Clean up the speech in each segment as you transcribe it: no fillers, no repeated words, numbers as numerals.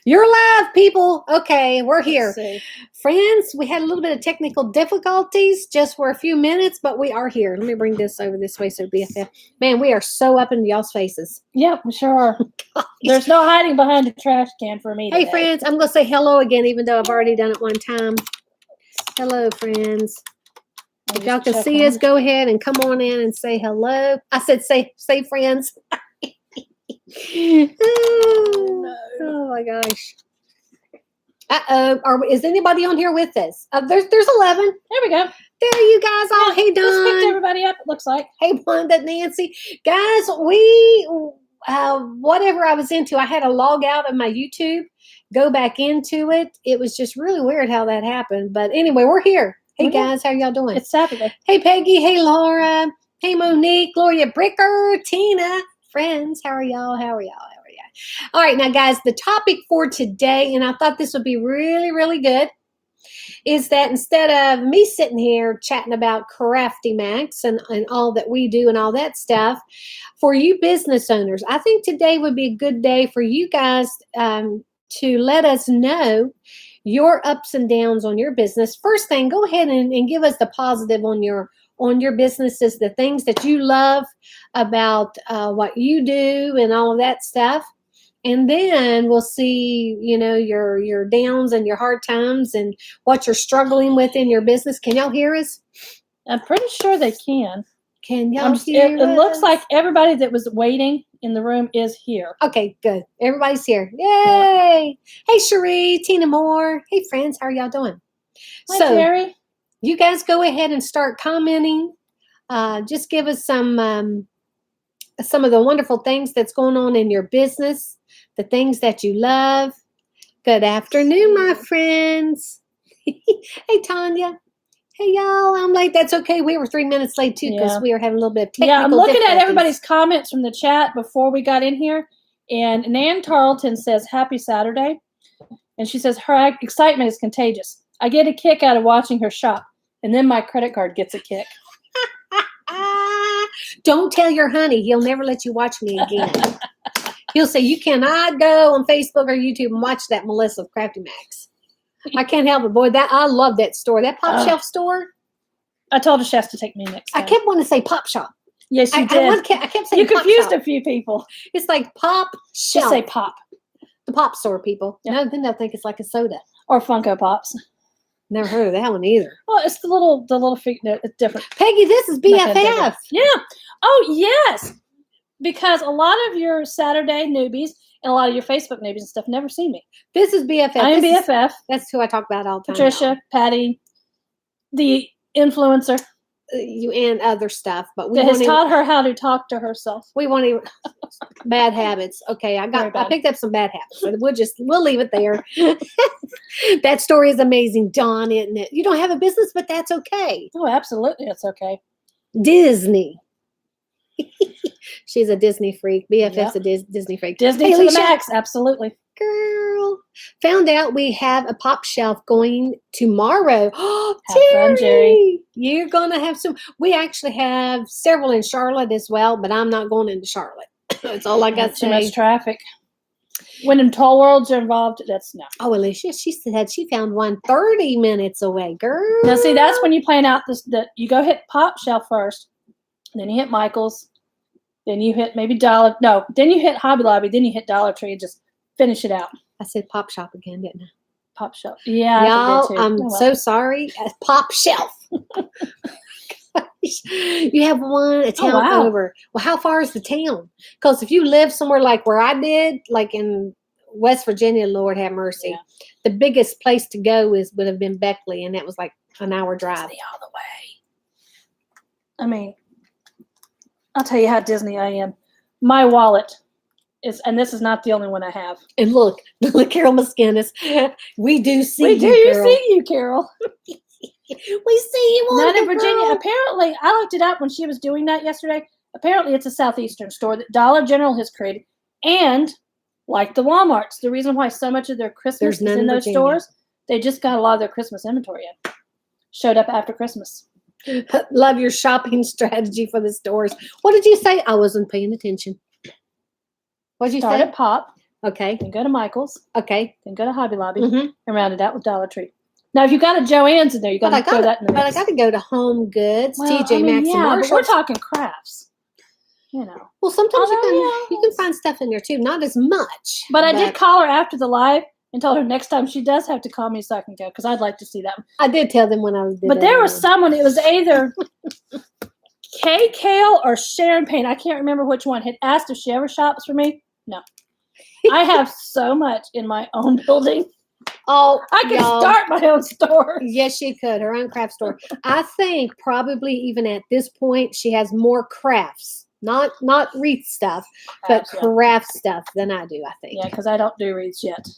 You're live, people. Okay, we're here. See. Friends, we had a little bit of technical difficulties just for a few minutes, but we are here. Let me bring this over this way so BFF. Man, we are so up into y'all's faces. Yep, we sure are. There's no hiding behind the trash can for me today. Hey, friends, I'm going to say hello again, even though I've already done it one time. Hello, friends. If y'all can see us, go ahead and come on in and say hello. I said say friends. Oh my gosh. Is anybody on here with us? There's 11. There we go. There you guys all. Hey, Don. Just picked everybody up, it looks like. Hey, Wanda, Nancy. Guys, we, whatever I was into, I had to log out of my YouTube, go back into it. It was just really weird how that happened. But anyway, we're here. Hey, guys, how y'all doing? It's Saturday. Hey, Peggy. Hey, Laura. Hey, Monique. Gloria Bricker. Tina. Friends, how are y'all? How are y'all? All right, now, guys, the topic for today, and I thought this would be really, really good, is that instead of me sitting here chatting about Crafty Max and all that we do and all that stuff, for you business owners, I think today would be a good day for you guys to let us know your ups and downs on your business. First thing, go ahead and give us the positive on your businesses, the things that you love about what you do and all of that stuff. And then we'll see, your downs and your hard times and what you're struggling with in your business. Can y'all hear us? I'm pretty sure they can. Can y'all hear us? It looks like everybody that was waiting in the room is here. Okay, good. Everybody's here. Yay! Yeah. Hey, Cherie, Tina Moore. Hey, friends, how are y'all doing? Hi, Terry. You guys go ahead and start commenting. Just give us some of the wonderful things that's going on in your business, the things that you love. Good afternoon, my friends. Hey, Tanya. Hey, y'all. I'm late. That's okay. We were 3 minutes late, too, because we were having a little bit of technical I'm looking difficulties. at everybody's comments from the chat before we got in here. And Nan Tarleton says, happy Saturday. And she says, her excitement is contagious. I get a kick out of watching her shop. And then my credit card gets a kick. Don't tell your honey. He'll never let you watch me again. He'll say, you cannot go on Facebook or YouTube and watch that Melissa of Crafty Max. I can't help it. Boy, I love that store. That PopShelf store. I told Chef to take me next time. I kept wanting to say Pop Shop. Yes, you did. I kept saying you confused Pop Shop. A few people. It's like Pop Shelf. Just say Pop. The Pop store, people. Yep. No, then they'll think it's like a soda. Or Funko Pops. Never heard of that one either. Well, it's the little figure. No, it's different. Peggy, this is BFF. Yeah. Oh, yes. Because a lot of your Saturday newbies and a lot of your Facebook newbies and stuff never seen me. This is BFF. I am BFF. That's who I talk about all the time. Patricia, Patty, the influencer. You and other stuff, but we has taught her how to talk to herself. We want to bad habits. Okay, I picked up some bad habits, but we'll leave it there. That story is amazing, Dawn, isn't it? You don't have a business, but that's okay. Oh, absolutely, it's okay. Disney. She's a Disney freak. BFF's a Disney freak. Disney to the max, absolutely. Girl, found out we have a PopShelf going tomorrow. Have fun, Jerry. You're going to have some. We actually have several in Charlotte as well, but I'm not going into Charlotte. That's all I got to say. Too much traffic. When in Toll Worlds are involved, that's no. Oh, Alicia, she said she found one 30 minutes away, girl. Now, see, that's when you plan out you go hit PopShelf first, then you hit Michael's, then you hit maybe Dollar. No, then you hit Hobby Lobby, then you hit Dollar Tree and just finish it out. I said Pop Shop again, didn't I? PopShelf. Yeah, y'all, I'm so sorry. PopShelf. You have one a town over. Well, how far is the town? Because if you live somewhere like where I did, like in West Virginia, Lord have mercy, the biggest place to go would have been Beckley, and that was like an hour drive. Disney all the way. I mean, I'll tell you how Disney I am. My wallet is, and this is not the only one I have. And look, Carol Muskinnis, we do see you, Carol. See you, Carol. We see you on Not in Virginia. Girl. Apparently, I looked it up when she was doing that yesterday. Apparently, it's a Southeastern store that Dollar General has created. And like the Walmarts, the reason why so much of their Christmas is in those stores, they just got a lot of their Christmas inventory in. Showed up after Christmas. Love your shopping strategy for the stores. What did you say? I wasn't paying attention. What did you say? Pop. Okay. Then go to Michael's. Okay. Then go to Hobby Lobby Mhm. and round it out with Dollar Tree. Now, if you got a Joann's in there, you got to throw that in the mix. But I got to go to Home Goods, Well, TJ Maxx, and Marshalls. but we're talking crafts. You know. Well, sometimes Although, you can find stuff in there too, not as much. But I did call her after the live and told her next time she does have to call me so I can go because I'd like to see that. I did tell them when I was. But there was someone. It was either Kay Kale or Sharon Payne. I can't remember which one. Had asked if she ever shops for me. No, I have so much in my own building. Oh, I could start my own store. Yes, she could. Her own craft store. I think probably even at this point, she has more crafts, not wreath stuff, but craft stuff than I do, I think. Yeah, because I don't do wreaths yet.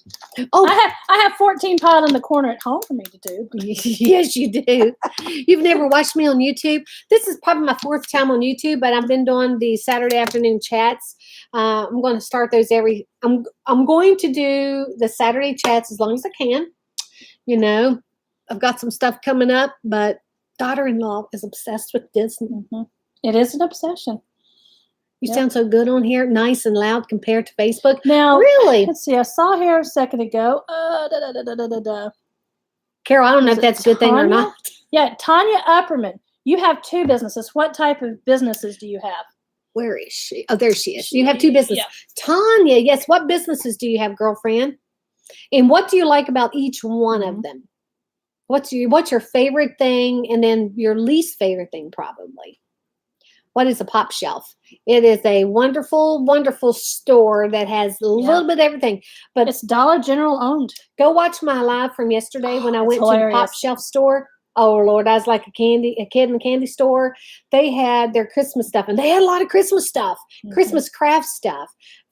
Oh, I have 14 piled in the corner at home for me to do. Yes, you do. You've never watched me on YouTube? This is probably my 4th time on YouTube, but I've been doing the Saturday afternoon chats. I'm going to start those I'm going to do the Saturday chats as long as I can. You know, I've got some stuff coming up, but daughter-in-law is obsessed with Disney. Mm-hmm. It is an obsession. You sound so good on here, nice and loud compared to Facebook. Now, really? Let's see. I saw here a second ago. Carol, I don't know if that's a good thing or not. Yeah, Tanya Upperman. You have 2 businesses. What type of businesses do you have? Where is she? Oh, there she is. You have 2 businesses. Yeah. Tanya, yes. What businesses do you have, girlfriend? And what do you like about each one of them? What's your favorite thing, and then your least favorite thing, probably? What is a PopShelf? It is a wonderful, wonderful store that has a little bit of everything. But it's Dollar General owned. Go watch my live from yesterday when I went to the PopShelf store. Oh, Lord, I was like a kid in a candy store. They had their Christmas stuff, and they had a lot of Christmas stuff, Christmas craft stuff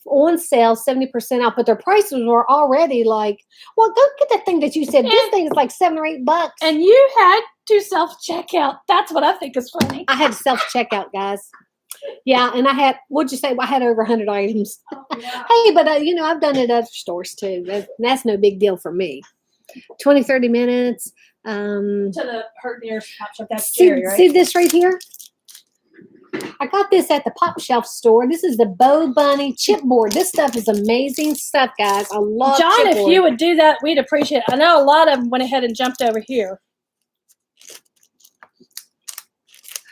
on sale, 70% off, but their prices were already like, well, go get that thing that you said. This thing is like $7 or $8. And you had to self-checkout. That's what I think is funny. I had self-checkout, guys. Yeah, and I had, what'd you say? I had over 100 items. Oh, yeah. Hey, but, I've done it at other stores, too. That's no big deal for me. 20, 30 minutes. To the Hurt Near PopShelf. That's Jerry, right? See this right here? I got this at the PopShelf store. This is the Bo Bunny chipboard. This stuff is amazing stuff, guys. I love John, chipboard. if you would do that, we'd appreciate it. I know a lot of them went ahead and jumped over here.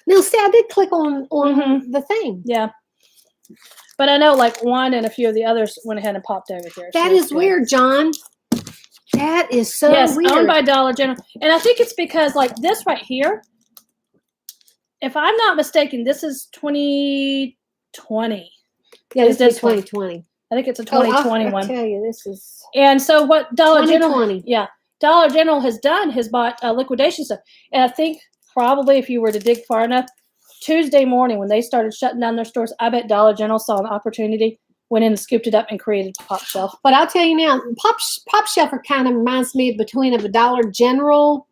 Now, see, I did click on the thing. Yeah. But I know, like, one and a few of the others went ahead and popped over here. That is weird, John. That is so weird. Owned by Dollar General. And I think it's because, like, this right here, if I'm not mistaken, this is 2020. Yeah, this is 2020. I think it's a 2020 one. I tell you, this is. And so what Dollar General, Dollar General has done has bought liquidation stuff. And I think probably if you were to dig far enough, Tuesday morning when they started shutting down their stores, I bet Dollar General saw an opportunity, went in and scooped it up and created PopShelf. But I'll tell you now, PopShelf kind of reminds me between of a Dollar General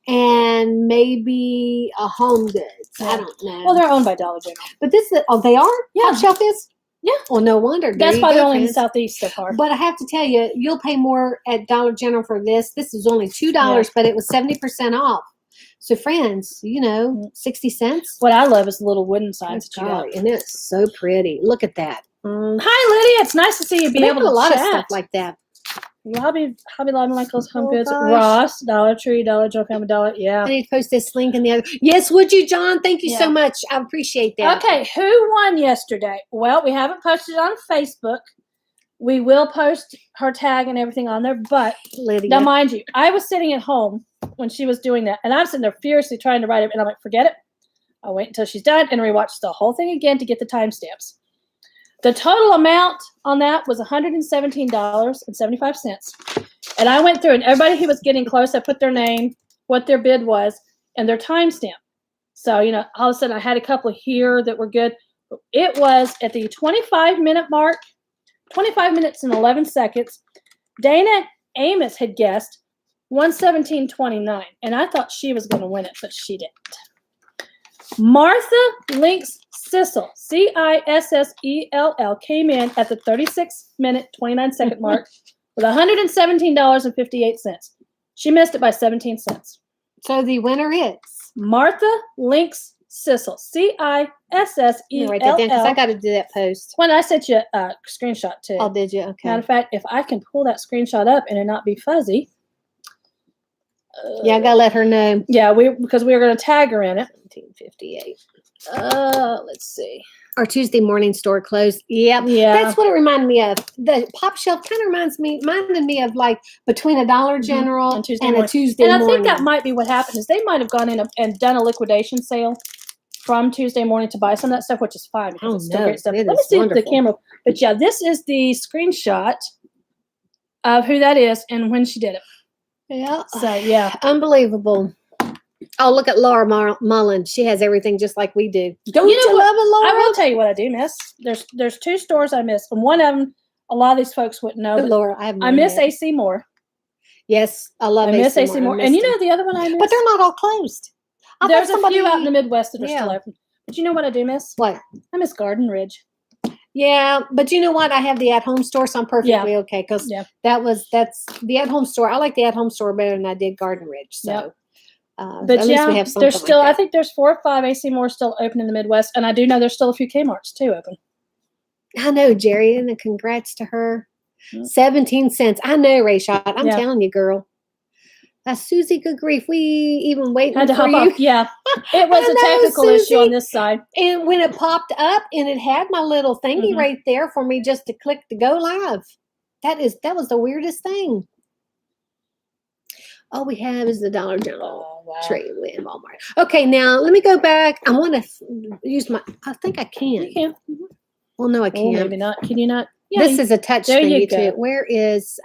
and maybe a Home Goods. Yeah. I don't know. Well, they're owned by Dollar General. But this is, they are? Yeah. PopShelf is? Yeah. Well, no wonder. That's probably only in the Southeast so far. But I have to tell you, you'll pay more at Dollar General for this. This is only $2, but it was 70% off. So, friends, 60 cents. What I love is the little wooden signs. And it's so pretty. Look at that. Hi, Lydia. It's nice to see you be able to a lot chat. of stuff like that. Hobby Lobby, Michael's, Home Goods, Ross, Dollar Tree, Dollar General, Family Dollar. Yeah. I need to post this link in the other. Yes, would you, John? Thank you so much. I appreciate that. Okay, who won yesterday? Well, we haven't posted it on Facebook. We will post her tag and everything on there, but Lydia. Now, mind you, I was sitting at home when she was doing that, and I'm sitting there furiously trying to write it, and I'm like, forget it. I'll wait until she's done and rewatch the whole thing again to get the timestamps. The total amount on that was $117.75. And I went through, and everybody who was getting close, I put their name, what their bid was, and their timestamp. So, all of a sudden I had a couple here that were good. It was at the 25-minute mark, 25 minutes and 11 seconds. Dana Amos had guessed 117.29, and I thought she was going to win it, but she didn't. Martha Links Sissel, Cissell, came in at the 36-minute, 29-second mark with $117.58. She missed it by 17 cents. So the winner is Martha Links Cissell. Cissell. Write that down because I got to do that post. When I sent you a screenshot too. Oh, did you? Okay. Matter of fact, if I can pull that screenshot up and it not be fuzzy. Yeah, I gotta let her know. Yeah, because we were going to tag her in it. 1758. Let's see. Our Tuesday morning store closed. Yep. Yeah. That's what it reminded me of. The PopShelf kind of reminded me of like between a Dollar General and a Tuesday morning. And I think that might be what happened is they might have gone in and done a liquidation sale from Tuesday morning to buy some of that stuff, which is fine because it's still great stuff. Let me see if the camera. But yeah, this is the screenshot of who that is and when she did it. Yeah. So yeah, unbelievable. Oh, look at Laura Mullen. She has everything just like we do. Don't you love it, Laura? I will tell you what I do miss. There's 2 stores I miss, and one of them a lot of these folks wouldn't know. Laura, I miss AC Moore. Yes, I miss AC Moore. And you know the other one I miss, but they're not all closed. There's a few out in the Midwest that are still open. But you know what I do miss? What? I miss Garden Ridge. Yeah, but you know what? I have the at-home store, so I'm perfectly okay because that's the at-home store. I like the at-home store better than I did Garden Ridge. So, but at least we have there's still I think there's 4 or 5 AC Moore still open in the Midwest, and I do know there's still a few Kmart's too open. I know, Jerry, and congrats to her. 17 cents. I know, Rayshot. I'm telling you, girl. Susie, good grief. We even waiting had to for hop you. Up. Yeah, it was a technical issue on this side. And when it popped up and it had my little thingy right there for me just to click to go live. That was the weirdest thing. All we have is the Dollar General trade in Walmart. Okay, now let me go back. I want to use I think I can. You can. Well, no, I can't. Maybe not. Can you not? Yeah, this is a touch screen too. Where is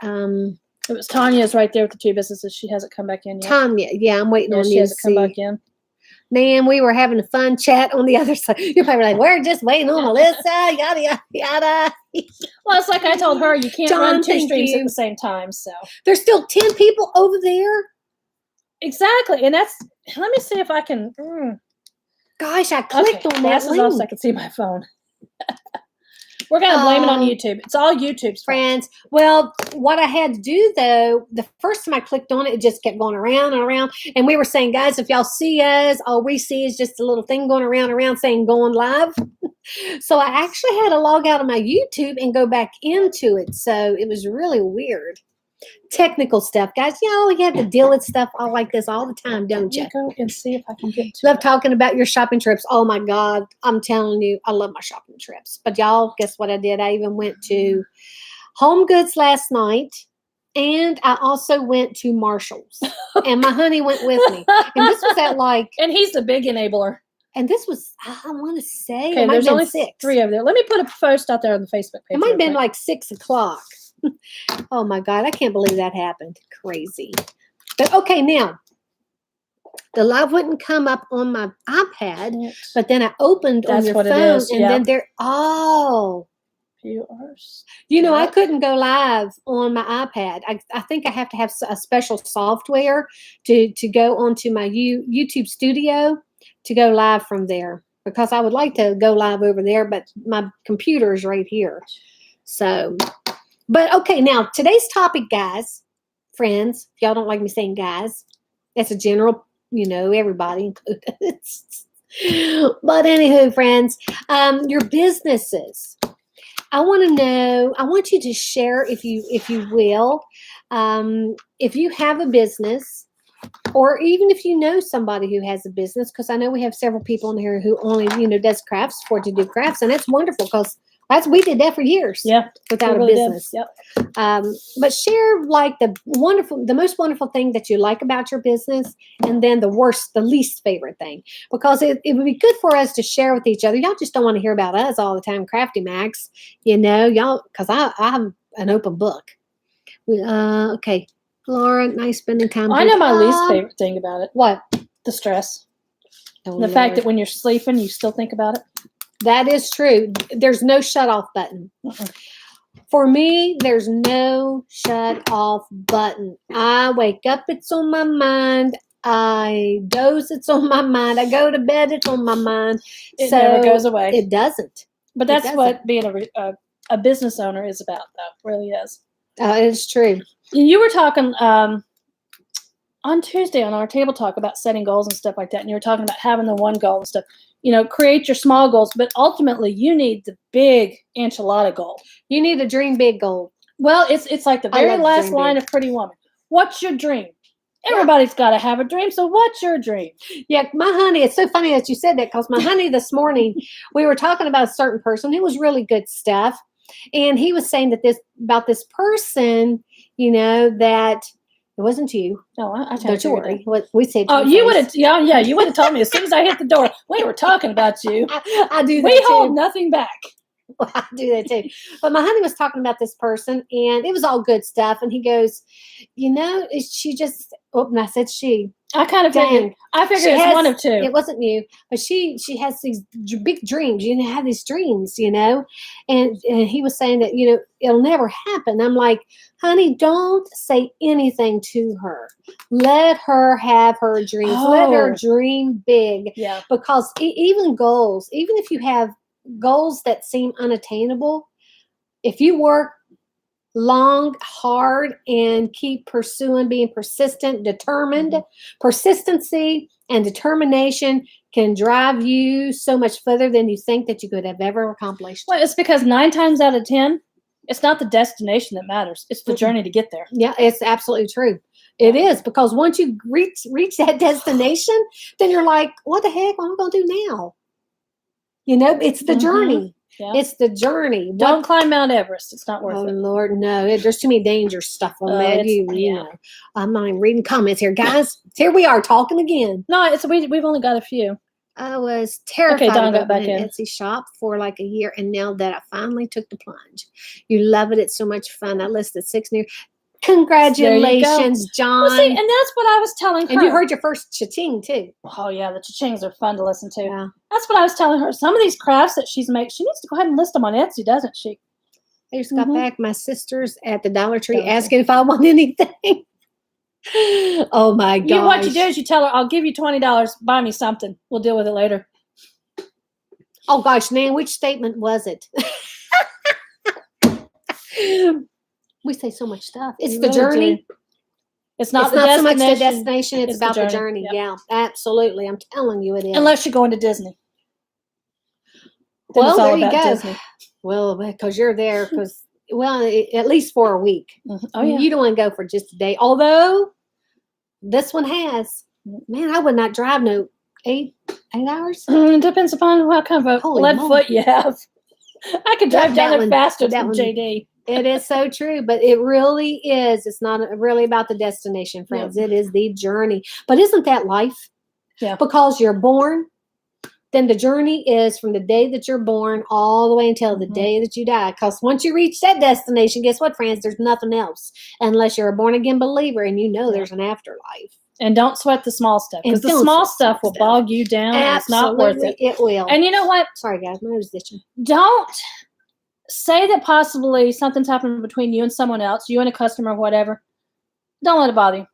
It was Tanya's right there with the 2 businesses. She hasn't come back in yet. Tanya, yeah, I'm waiting on you. She hasn't come back in. Man, we were having a fun chat on the other side. You're probably like, we're just waiting on Melissa, yada, yada, yada. Well, it's like I told her, you can't run 2 streams at the same time. So there's still 10 people over there. Exactly. And that's, let me see if I can. Gosh, I clicked on that glasses off so I can see my phone. We're going to blame it on YouTube. It's all YouTube's friends. Well, what I had to do, though, the first time I clicked on it, it just kept going around and around. And we were saying, guys, if y'all see us, all we see is just a little thing going around saying going live. So I actually had to log out of my YouTube and go back into it. So it was really weird. Technical stuff, guys. You know, you have to deal with stuff all like this all the time, don't you? Go and see if I can get to Love talking about your shopping trips. Oh my God, I'm telling you, I love my shopping trips. But y'all, guess what I did? I even went to Home Goods last night, and I also went to Marshall's, and my honey went with me. And this was at and he's the big enabler. And this was, I want to say, okay, there's only 6. 3 over there. Let me put a post out there on the Facebook page. It might have been like 6 o'clock. Oh my God, I can't believe that happened. Crazy. But okay, now the live wouldn't come up on my iPad, but then I opened on your phone, and then there. Oh, viewers. You know, I couldn't go live on my iPad. I think I have to have a special software to go onto my YouTube Studio to go live from there, because I would like to go live over there, but my computer is right here. So. But okay, now today's topic, guys, friends, if y'all don't like me saying guys, that's a general, you know, everybody included. But anywho, friends, your businesses. I want to know, I want you to share, if you will, if you have a business, or even if you know somebody who has a business, because I know we have several people in here who only, you know, does crafts, for to do crafts, and that's wonderful, because we did that for years. Yeah, without really a business. Yep. But share like the most wonderful thing that you like about your business, and then the least favorite thing, because it would be good for us to share with each other. Y'all just don't want to hear about us all the time, Crafty Max. You know, y'all, because I'm an open book. Okay, Laura, nice spending time. I know my least favorite thing about it. What? The stress. The fact that when you're sleeping, you still think about it. That is true. There's no shut off button. For me, there's no shut off button. I wake up, it's on my mind. I doze, it's on my mind. I go to bed, it's on my mind. It never goes away. It doesn't. But that's what being a business owner is about, though. It really is. It's true. You were talking on Tuesday on our table talk about setting goals and stuff like that, and you were talking about having the one goal and stuff. Create your small goals, but ultimately you need the big enchilada goal. You need a dream big goal. Well, it's like the very last line of Pretty Woman. What's your dream? Everybody's got to have a dream. So what's your dream? Yeah, my honey, it's so funny that you said that, because my honey this morning, we were talking about a certain person who was really good stuff. And he was saying that about this person, that it wasn't you. No, I don't you worry. What we said. Oh, you would have, yeah, you would have told me as soon as I hit the door. We were talking about you. I do that We too. hold nothing back. Well, I do that too. But my honey was talking about this person, and it was all good stuff. And he goes, she just. Oh, and I said she. I kind of figured. I figured it's one of two. It wasn't you, but she has these big dreams. Have these dreams, and he was saying that it'll never happen. I'm like, honey, don't say anything to her. Let her have her dreams. Let her dream big. Yeah. Because even goals, even if you have goals that seem unattainable, if you work long, hard, and keep pursuing, being persistent, determined, persistency and determination can drive you so much further than you think that you could have ever accomplished. Well, it's because 9 times out of 10, it's not the destination that matters. It's the journey to get there. Yeah, it's absolutely true. It is, because once you reach that destination, then you're like, what the heck am I going to do now? It's the journey. Yeah. It's the journey. Don't climb Mount Everest. It's not worth it. Oh, Lord, no. There's too many dangerous stuff on that. I'm not even reading comments here, guys. Here we are talking again. No, we've only got a few. I was terrified Don got of back an in. Etsy shop for like a year, and now that I finally took the plunge. You love it. It's so much fun. I listed 6 new. Congratulations, John. Well, see, and that's what I was telling her. And you heard your first cha-ching, too. Oh, yeah, the cha-chings are fun to listen to. Yeah. That's what I was telling her. Some of these crafts that she's making, she needs to go ahead and list them on Etsy, doesn't she? I just got back. My sister's at the Dollar Tree asking if I want anything. Oh, my gosh. What you do is you tell her, I'll give you $20. Buy me something. We'll deal with it later. Oh, gosh, Nan, which statement was it? We say so much stuff. It's the journey. It's not so much the destination. It's about the journey. Yep. Yeah, absolutely. I'm telling you it is. Unless you're going to Disney. Well, there you go. Disney. Well, because you're there. At least for a week. Mm-hmm. Oh, yeah. You don't want to go for just a day. Although, this one has. Man, I would not drive 8 hours. It depends upon what kind of a lead foot you have. I could drive down there faster than JD. It is so true, but it really is. It's not really about the destination, friends. It is the journey. But isn't that life? Yeah. Because you're born, then the journey is from the day that you're born all the way until the day that you die. Because once you reach that destination, guess what, friends? There's nothing else unless you're a born-again believer and there's an afterlife. And don't sweat the small stuff, because the small stuff will bog you down. Absolutely, it's not worth it. It will. And you know what? Sorry, guys. My nose is itching. Don't say that possibly something's happened between you and someone else, you and a customer or whatever. Don't let it bother you.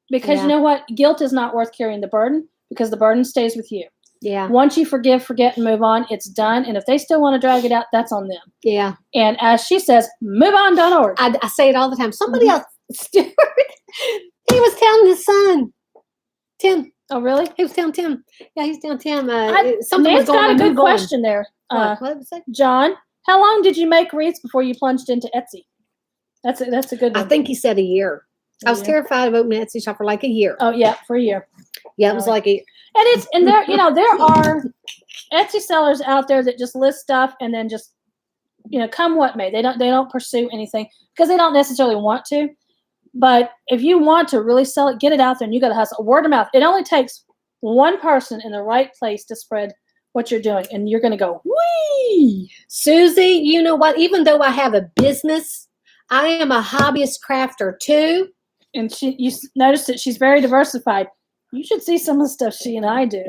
Because you know what? Guilt is not worth carrying the burden, because the burden stays with you. Yeah. Once you forgive, forget, and move on, it's done. And if they still want to drag it out, that's on them. Yeah. And as she says, move on, don't order. I say it all the time. Somebody else, Stuart, he was telling his son, Tim. Oh, really? He was telling Tim. Yeah, he's telling Tim. Something was going on. Got a good question there. What was it? John, how long did you make wreaths before you plunged into Etsy? That's a good one. I think he said a year. I was terrified of opening an Etsy shop for like a year. Oh, yeah, for a year. Yeah, it was like a And there, there are Etsy sellers out there that just list stuff and then just, come what may. They don't pursue anything because they don't necessarily want to. But if you want to really sell it, get it out there, and you got to hustle. Word of mouth. It only takes one person in the right place to spread what you're doing, and you're going to go, whee! Susie, you know what? Even though I have a business, I am a hobbyist crafter too. And you notice that she's very diversified. You should see some of the stuff she and I do.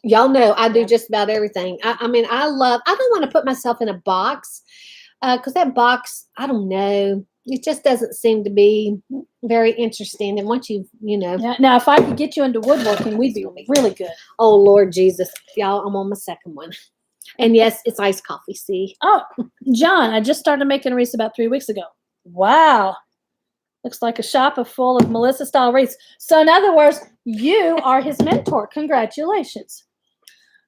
Y'all know I do just about everything. I don't want to put myself in a box because that box, I don't know. It just doesn't seem to be very interesting. And once Yeah, now, if I could get you into woodworking, we'd be really good. Oh, Lord Jesus. Y'all, I'm on my second one. And yes, it's iced coffee, see? Oh, John, I just started making wreaths about 3 weeks ago. Wow. Looks like a shop full of Melissa-style wreaths. So in other words, you are his mentor. Congratulations.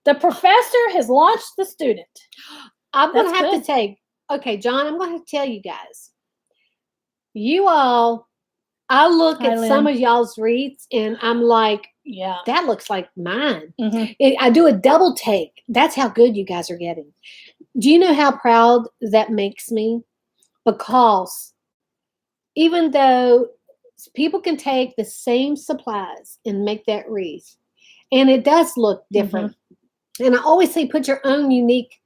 The professor has launched the student. I'm going to have to take, okay, John, I'm going to tell you guys. You all, I look at some of y'all's wreaths and I'm like, yeah, that looks like mine. I do a double take. That's how good you guys are getting. Do you know how proud that makes me? Because even though people can take the same supplies and make that wreath, and it does look different. And I always say, put your own unique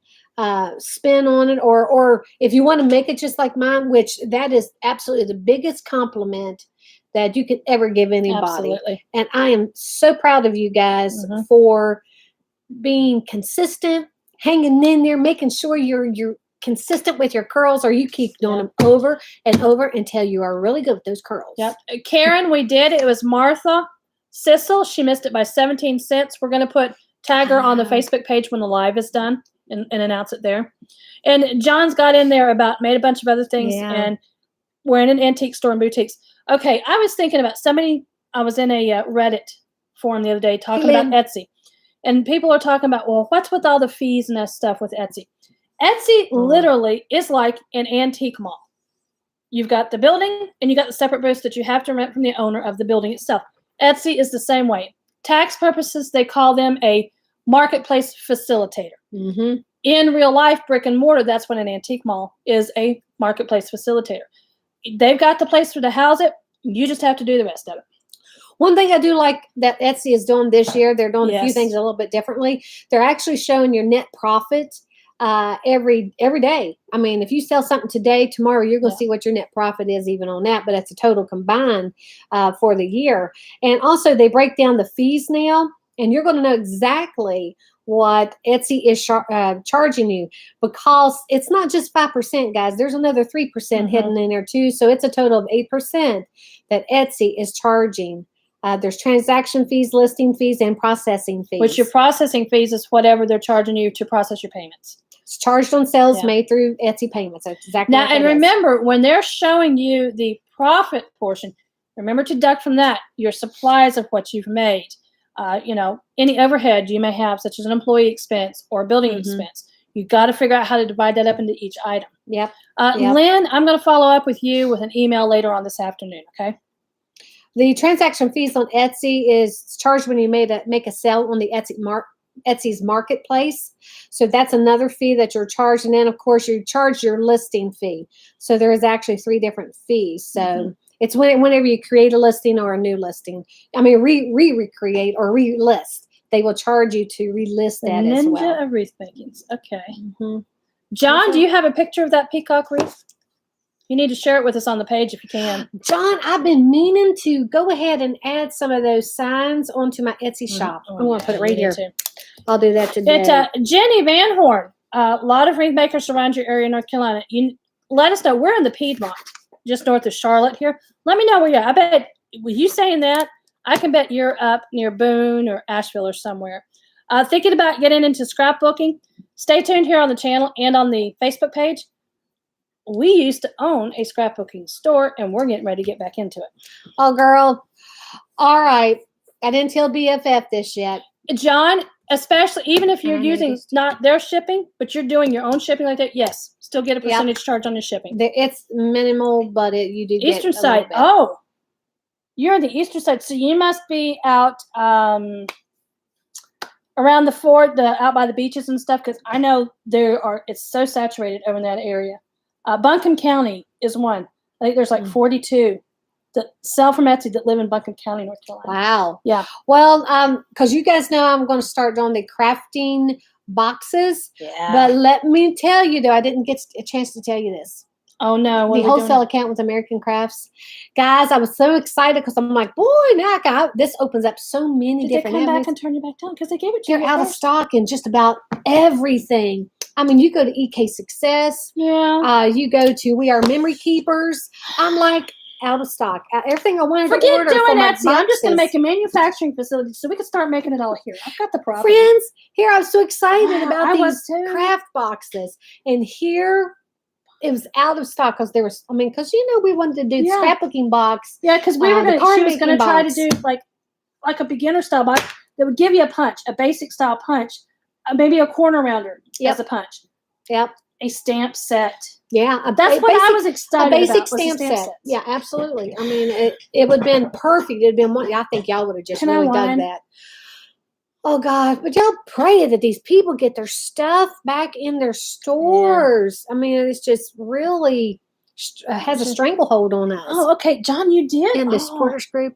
spin on it, or if you want to make it just like mine, which that is absolutely the biggest compliment that you could ever give anybody. Absolutely. And I am so proud of you guys for being consistent, hanging in there, making sure you're consistent with your curls, or you keep doing them over and over until you are really good with those curls. Yep. Karen, we did. It was Martha Sissel. She missed it by 17 cents. We're going to tag her on the Facebook page when the live is done and announce it there. And John's got in there made a bunch of other things, and we're in an antique store and boutiques. Okay, I was thinking about I was in a Reddit forum the other day talking about Etsy. And people are talking about, well, what's with all the fees and that stuff with Etsy? Etsy literally is like an antique mall. You've got the building and you got the separate booths that you have to rent from the owner of the building itself. Etsy is the same way. Tax purposes, they call them a marketplace facilitator. In real life, brick and mortar, that's what an antique mall is, a marketplace facilitator. They've got the place to house it. You just have to do the rest of it. One thing I do like that Etsy is doing this year, they're doing a few things a little bit differently. They're actually showing your net profit every day. I mean, if you sell something today, tomorrow you're going to see what your net profit is even on that, but it's a total combined for the year. And also they break down the fees now, and you're going to know exactly what Etsy is charging you, because it's not just 5%, guys. There's another 3% hidden in there too. So it's a total of 8% that Etsy is charging. There's transaction fees, listing fees, and processing fees. Which your processing fees is whatever they're charging you to process your payments. It's charged on sales made through Etsy payments. That's exactly now. And remember, when they're showing you the profit portion, remember to deduct from that your supplies of what you've made. Any overhead you may have, such as an employee expense or a building expense. You've got to figure out how to divide that up into each item. Yep. Lynn, I'm going to follow up with you with an email later on this afternoon, okay? The transaction fees on Etsy is charged when you make a sale on the Etsy's marketplace. So that's another fee that you're charged. And then, of course, you charge your listing fee. So there is actually 3 different fees. So it's whenever you create a listing or a new listing. I mean, recreate or relist. They will charge you to relist that as well. Ninja of wreath makings. Okay. John, do you have a picture of that peacock wreath? You need to share it with us on the page if you can. John, I've been meaning to go ahead and add some of those signs onto my Etsy shop. I'm going to put it right here. I'll do that today. Jenny Van Horn, a lot of wreath makers around your area in North Carolina. You let us know. We're in the Piedmont, just north of Charlotte here. Let me know where you're at. I bet, with you saying that, I can bet you're up near Boone or Asheville or somewhere. Thinking about getting into scrapbooking? Stay tuned here on the channel and on the Facebook page. We used to own a scrapbooking store, and we're getting ready to get back into it. Oh, girl. All right. I didn't tell BFF this yet. John, especially, even if you're using not their shipping, but you're doing your own shipping like that, yes, still get a percentage charge on your shipping. It's minimal, but you do Eastern side. Oh, you're on the eastern side. So you must be out around the fort, out by the beaches and stuff, because I know it's so saturated over in that area. Buncombe County is one. I think there's like 42 that sell from Etsy that live in Buncombe County, North Carolina. Wow. Yeah. Well, because you guys know I'm going to start doing the crafting boxes. Yeah. But let me tell you, though, I didn't get a chance to tell you this. Oh, no. The wholesale account with American Crafts. Guys, I was so excited because I'm like, boy, now this opens up so many different avenues. Did they come back and turn you back down? Because they gave it to you. They're out of stock in just about everything. I mean, you go to EK Success. Yeah. You go to We Are Memory Keepers. I'm like, out of stock. Everything I wanted to order. Forget doing Etsy. I'm just going to make a manufacturing facility so we can start making it all here. I've got the property. Friends, here I was so excited about these craft boxes. And here it was out of stock because there was, because we wanted to do the scrapbooking box. Yeah, because she was going to try to do like a beginner style box that would give you a punch, a basic style punch, maybe a corner rounder as a punch. Yep. A stamp set. Yeah. That's what I was excited about. A basic stamp set. Yeah, absolutely. It would have been perfect. It would have been I think y'all would have just really dug that. Oh, God. But y'all pray that these people get their stuff back in their stores. Yeah. It's just really has a stranglehold on us. Oh, okay. John, you did? In the supporters group.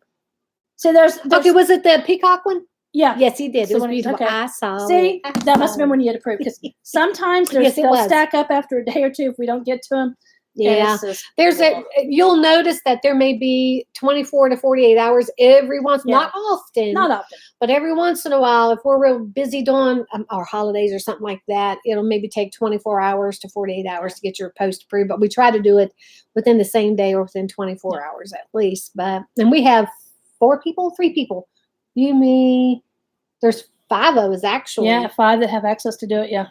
So there's okay, was it the peacock one? Yeah. Yes, he did. It was beautiful. Okay. I saw See, that must have been when you had approved. Because sometimes they'll stack up after a day or two if we don't get to them. Yeah. You'll notice that there may be 24 to 48 hours every once, not often, but every once in a while, if we're real busy doing our holidays or something like that, it'll maybe take 24 hours to 48 hours to get your post approved. But we try to do it within the same day or within 24 hours at least. And we have 3 people. You, me, there's 5 of us actually. Yeah, 5 that have access to do it. Yeah.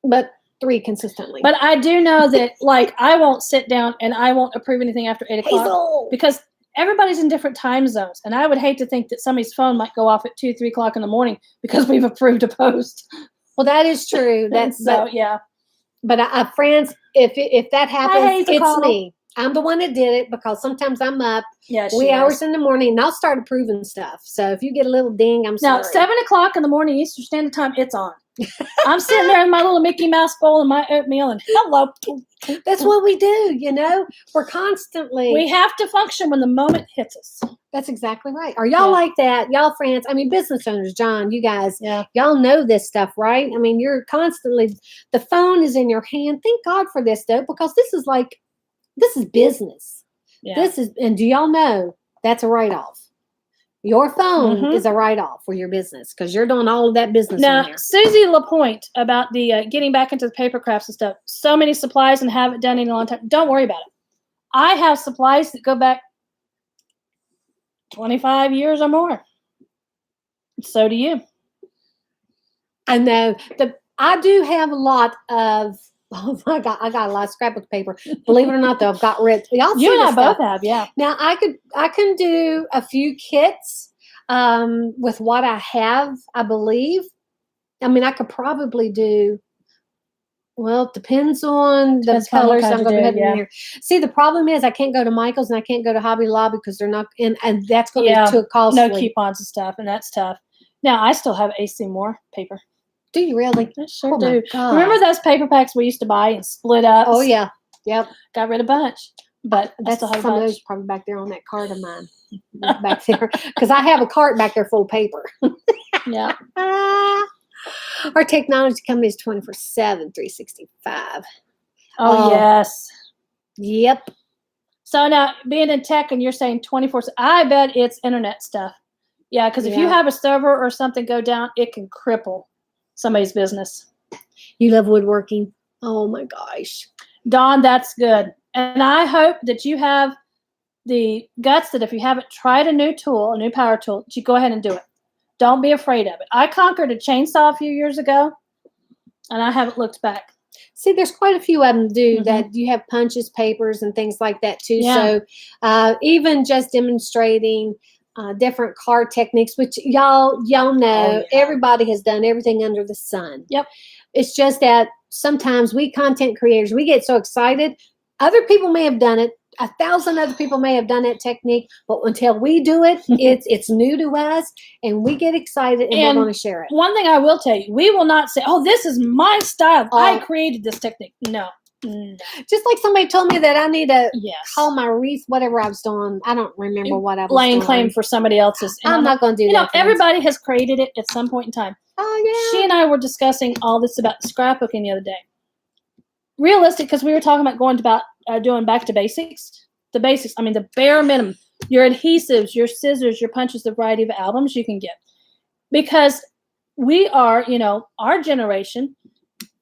But 3 consistently. But I do know that, I won't sit down and I won't approve anything after 8 o'clock because everybody's in different time zones. And I would hate to think that somebody's phone might go off at 2, 3 o'clock in the morning because we've approved a post. Well, that is true. Yeah. But friends, if that happens, it's me. I'm the one that did it because sometimes I'm up wee hours in the morning and I'll start approving stuff. So if you get a little ding, I'm sorry. Now, 7 o'clock in the morning, Eastern Standard Time, it's on. I'm sitting there in my little Mickey Mouse bowl and my oatmeal and hello. That's what we do, We're constantly. We have to function when the moment hits us. That's exactly right. Are y'all like that? Y'all friends, business owners, John, you guys, y'all know this stuff, right? You're constantly, the phone is in your hand. Thank God for this, though, because this is business. Yeah. And do y'all know that's a write-off? Your phone is a write-off for your business because you're doing all of that business. Now, Susie LaPointe about the getting back into the paper crafts and stuff. So many supplies and haven't done it in a long time. Don't worry about it. I have supplies that go back 25 years or more. So do you. I know. I do have a lot of. Oh my God, I got a lot of scrapbook paper. Believe it or not, though, I've got rid. Y'all see you and I stuff. both have, yeah. Now I can do a few kits with what I have. I believe. I could probably do. Well, it depends on the colors I'm going to have in here. See, the problem is I can't go to Michael's and I can't go to Hobby Lobby because they're not in, and that's going to be too costly. No coupons and stuff, and that's tough. Now I still have AC Moore paper. Do you really? I sure do. Remember those paper packs we used to buy and split up? Oh, yeah. Yep. Got rid of a bunch. But I still have a bunch. Some of those probably back there on that cart of mine. Back there. Because I have a cart back there full of paper. Yeah. Our technology company is 24/7, 365. Oh, yes. Yep. So now, being in tech and you're saying 24/7, I bet it's internet stuff. Yeah, because if you have a server or something go down, it can cripple somebody's business. You love woodworking. Oh my gosh. Dawn, that's good. And I hope that you have the guts that if you haven't tried a new tool, a new power tool, you go ahead and do it. Don't be afraid of it. I conquered a chainsaw a few years ago, and I haven't looked back. See, there's quite a few of them that you have punches, papers, and things like that too. Yeah. So even just demonstrating different card techniques, which y'all know, everybody has done everything under the sun. Yep. It's just that sometimes we content creators, we get so excited. Other people may have done it. 1,000 other people may have done that technique, but until we do it, it's new to us, and we get excited and we're going to share it. One thing I will tell you, we will not say, "Oh, this is my style. I created this technique." No. Just like somebody told me that I need to call my wreath, whatever I was doing. I don't remember what I was laying doing. Claim for somebody else's. And I'm not going to do that. Everybody has created it at some point in time. Oh, yeah. She and I were discussing all this about scrapbooking the other day. Realistic, because we were talking about doing back to basics. The basics, the bare minimum. Your adhesives, your scissors, your punches, the variety of albums you can get. Because we are, our generation,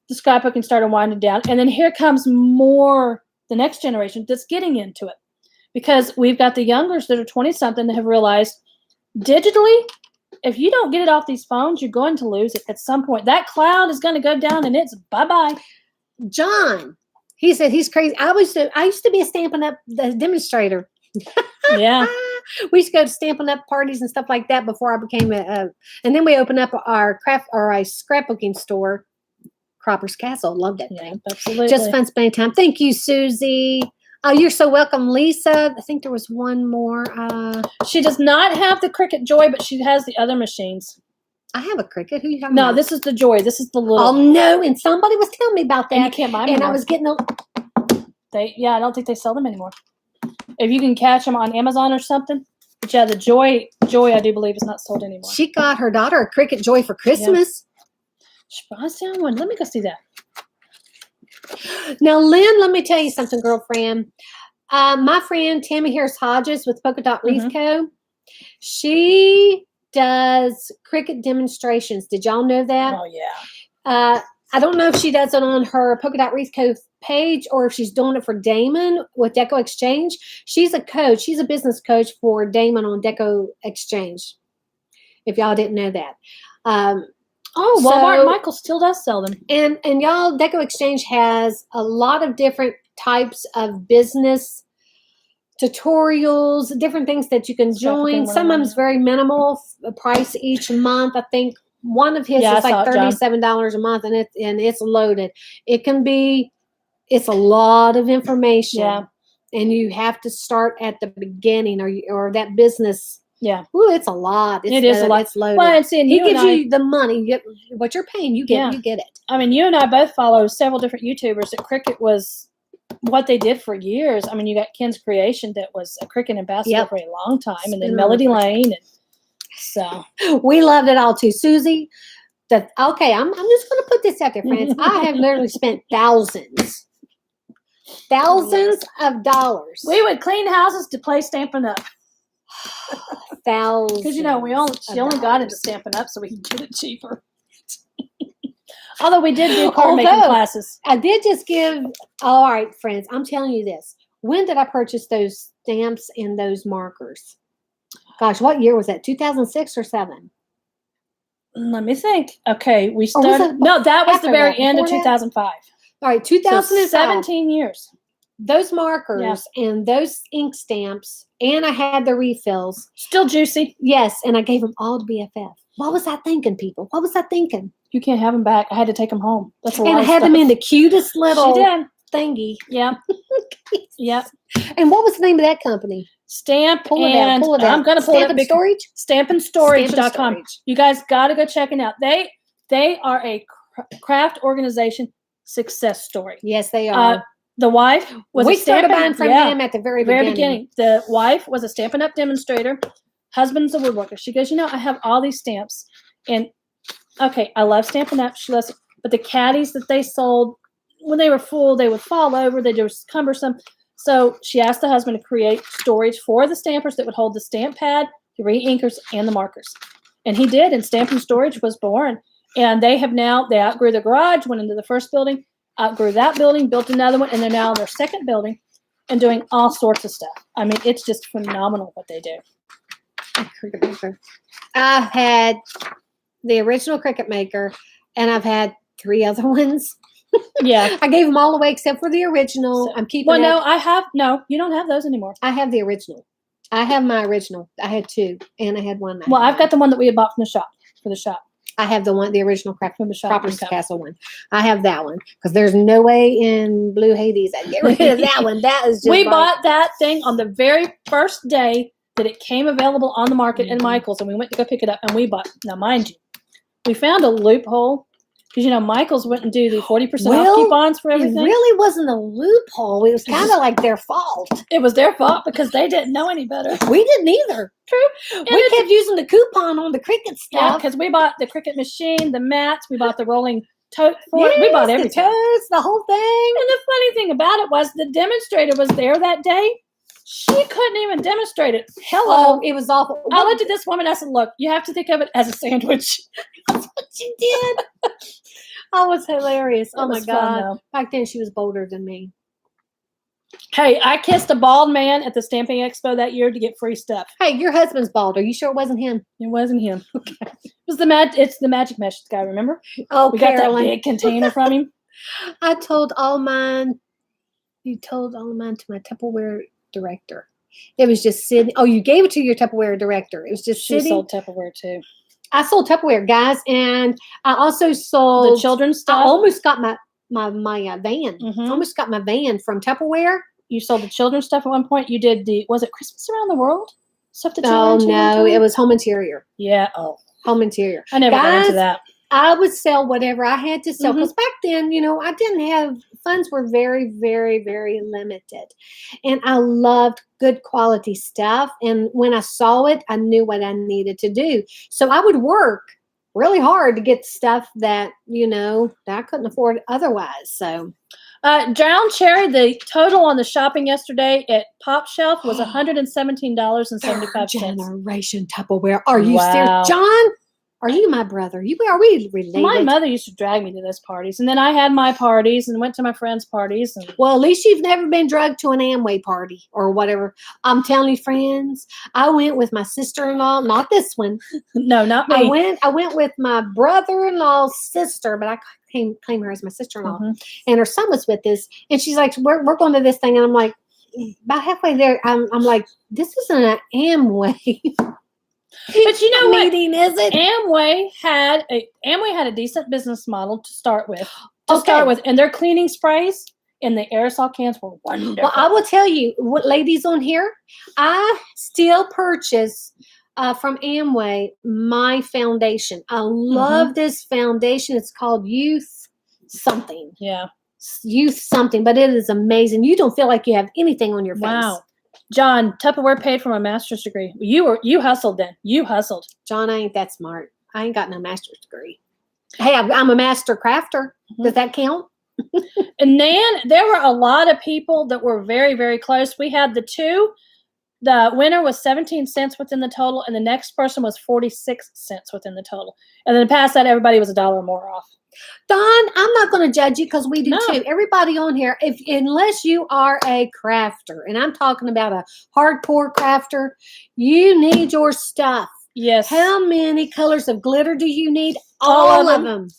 the scrapbooking started winding down. And then here comes more, the next generation that's getting into it. Because we've got the youngers that are 20-something that have realized digitally, if you don't get it off these phones, you're going to lose it at some point. That cloud is going to go down and it's bye-bye. John, He said he's crazy. I used to be a Stampin' Up demonstrator. Yeah. We used to go to Stampin' Up parties and stuff like that before I became and then we opened up our scrapbooking store, Cropper's Castle. Love that thing. Absolutely. Just fun spending time. Thank you, Susie. Oh, you're so welcome, Lisa. I think there was one more. She does not have the Cricut Joy, but she has the other machines. I have a Cricut. Who are you talking No, about? this is the Joy. This is the little. Oh no! And somebody was telling me about that. And you can't buy them And anymore. I was getting I don't think they sell them anymore. If you can catch them on Amazon or something. But yeah, the Joy, I do believe is not sold anymore. She got her daughter a Cricut Joy for Christmas. She buys down one. Let me go see that. Now, Lynn, let me tell you something, girlfriend. My friend Tammy Harris Hodges with Polka Dot Wreath Co. She does Cricut demonstrations. Did y'all know that? Oh yeah. I don't know if she does it on her Polka Dot Wreath Co. page or if she's doing it for Damon with Deco Exchange. She's a coach. She's a business coach for Damon on Deco Exchange. If y'all didn't know that. Walmart and Michael still does sell them. And y'all, Deco Exchange has a lot of different types of business tutorials, different things that you can join. Some of them's very minimal price each month. I think one of his is like $37 a month, and it's loaded. It's a lot of information, and you have to start at the beginning, or that business. Yeah. Ooh, it's a lot. It is a lot. It's loaded. Well, he gives you the money. You get what you're paying. You get it. I mean, you and I both follow several different YouTubers that Cricut was what they did for years. I mean, you got Ken's Creation that was a Cricut ambassador for a long time, and then Melody Lane. And so we loved it all too. Susie, I'm just going to put this out there, friends. I have literally spent thousands of dollars. We would clean houses to play Stampin' Up. Thousands. Because she only got into Stampin' Up so we could get it cheaper. Although we did do card making classes. I did just give. All right, friends. I'm telling you this. When did I purchase those stamps and those markers? Gosh, what year was that? 2006 or 7? Let me think. Okay, we started. No, that was the very end of 2005. All right, 2005. 17 years. Those markers and those ink stamps, and I had the refills. Still juicy. Yes, and I gave them all to BFF. What was I thinking, people? What was I thinking? You can't have them back. I had to take them home. That's a lot and I had them in the cutest little thingy. Yeah. Yep. And what was the name of that company? Pull it out. I'm going to pull it up. Storage? Stampindstorage.com. You guys got to go check it out. They are a craft organization success story. Yes, they are. The wife was we started buying from them at the very beginning. The wife was a Stampin' Up demonstrator. Husband's a woodworker. She goes, I have all these stamps. And, I love Stampin' Up. She loves it. But the caddies that they sold, when they were full, they would fall over. They were cumbersome. So she asked the husband to create storage for the stampers that would hold the stamp pad, the re-inkers, and the markers. And he did, and Stampin' Storage was born. And they outgrew the garage, went into the first building, outgrew that building, built another one, and they're now in their second building and doing all sorts of stuff. I mean, it's just phenomenal what they do. I've had the original Cricut Maker, and I've had 3 other ones. Yeah. I gave them all away except for the original. So, I'm keeping it. No, you don't have those anymore. I have the original. I have my original. I had 2, and I had one. I've got the one that we had bought from the shop, for the shop. I have the original from the Cropper's Castle one. I have that one because there's no way in Blue Hades I'd get rid of that one. That is just we bought that thing on the very first day that it came available on the market in Michael's, and we went to go pick it up, and we bought. Now, mind you, we found a loophole because Michael's wouldn't do the 40% off coupons for everything. It really wasn't a loophole. It was kind of like their fault. It was their fault because they didn't know any better. We didn't either. True. We kept using the coupon on the Cricut stuff. Yeah, because we bought the Cricut machine, the mats, we bought the rolling tote for it. We bought everything. The totes, the whole thing. And the funny thing about it was the demonstrator was there that day. She couldn't even demonstrate it. Hello. It was awful. I looked at this woman. I said, look, you have to think of it as a sandwich. That's what she did. Oh, it was hilarious. Oh, my God. Fun, back then, she was bolder than me. Hey, I kissed a bald man at the Stamping Expo that year to get free stuff. Hey, your husband's bald. Are you sure it wasn't him? It wasn't him. Okay. It's the Magic Mesh guy, remember? Oh, we got that big container from him. I told all mine You told all mine to my Tupperware director. It was just sitting. Oh, you gave it to your Tupperware director. It was just She sitting. sold Tupperware too. I sold Tupperware, guys, and I also sold The children's stuff. I almost got my van. Almost got my van from Tupperware. You sold the children's stuff at one point. You did was it Christmas Around the World? Stuff that you Oh, were into no, it was home interior. Yeah. Oh, home interior. I never got into that. I would sell whatever I had to sell because back then, I didn't have funds were very, very, very limited, and I loved good quality stuff. And when I saw it, I knew what I needed to do. So I would work really hard to get stuff that that I couldn't afford otherwise. So. Drowned Cherry, the total on the shopping yesterday at PopShelf was $117.75. Generation Tupperware. Are you serious? John, are you my brother? Are we related? My mother used to drag me to those parties, and then I had my parties and went to my friends' parties. Well, at least you've never been drugged to an Amway party or whatever. I'm telling you, friends, I went with my sister-in-law, not this one. No, not me. I went with my brother-in-law's sister, but I claim her as my sister-in-law. And her son was with us, and she's like, we're going to this thing, and I'm like, about halfway there, I'm like, this isn't an Amway. But you know what? Meeting, is it? Amway had a decent business model to start with. And their cleaning sprays and the aerosol cans were wonderful. Well, I will tell you, what ladies on here, I still purchase from Amway my foundation. I love this foundation. It's called Youth something. Yeah. Youth something, but it is amazing. You don't feel like you have anything on your face. Wow. John, Tupperware paid for my master's degree. You hustled then. You hustled. John, I ain't that smart. I ain't got no master's degree. Hey, I'm a master crafter. Does that count? And then there were a lot of people that were very, very close. We had the winner was 17 cents within the total, and the next person was 46 cents within the total. And then past that, everybody was $1 more off. Don, I'm not going to judge you because we do too. Everybody on here, unless you are a crafter, and I'm talking about a hardcore crafter, you need your stuff. Yes. How many colors of glitter do you need? All of them.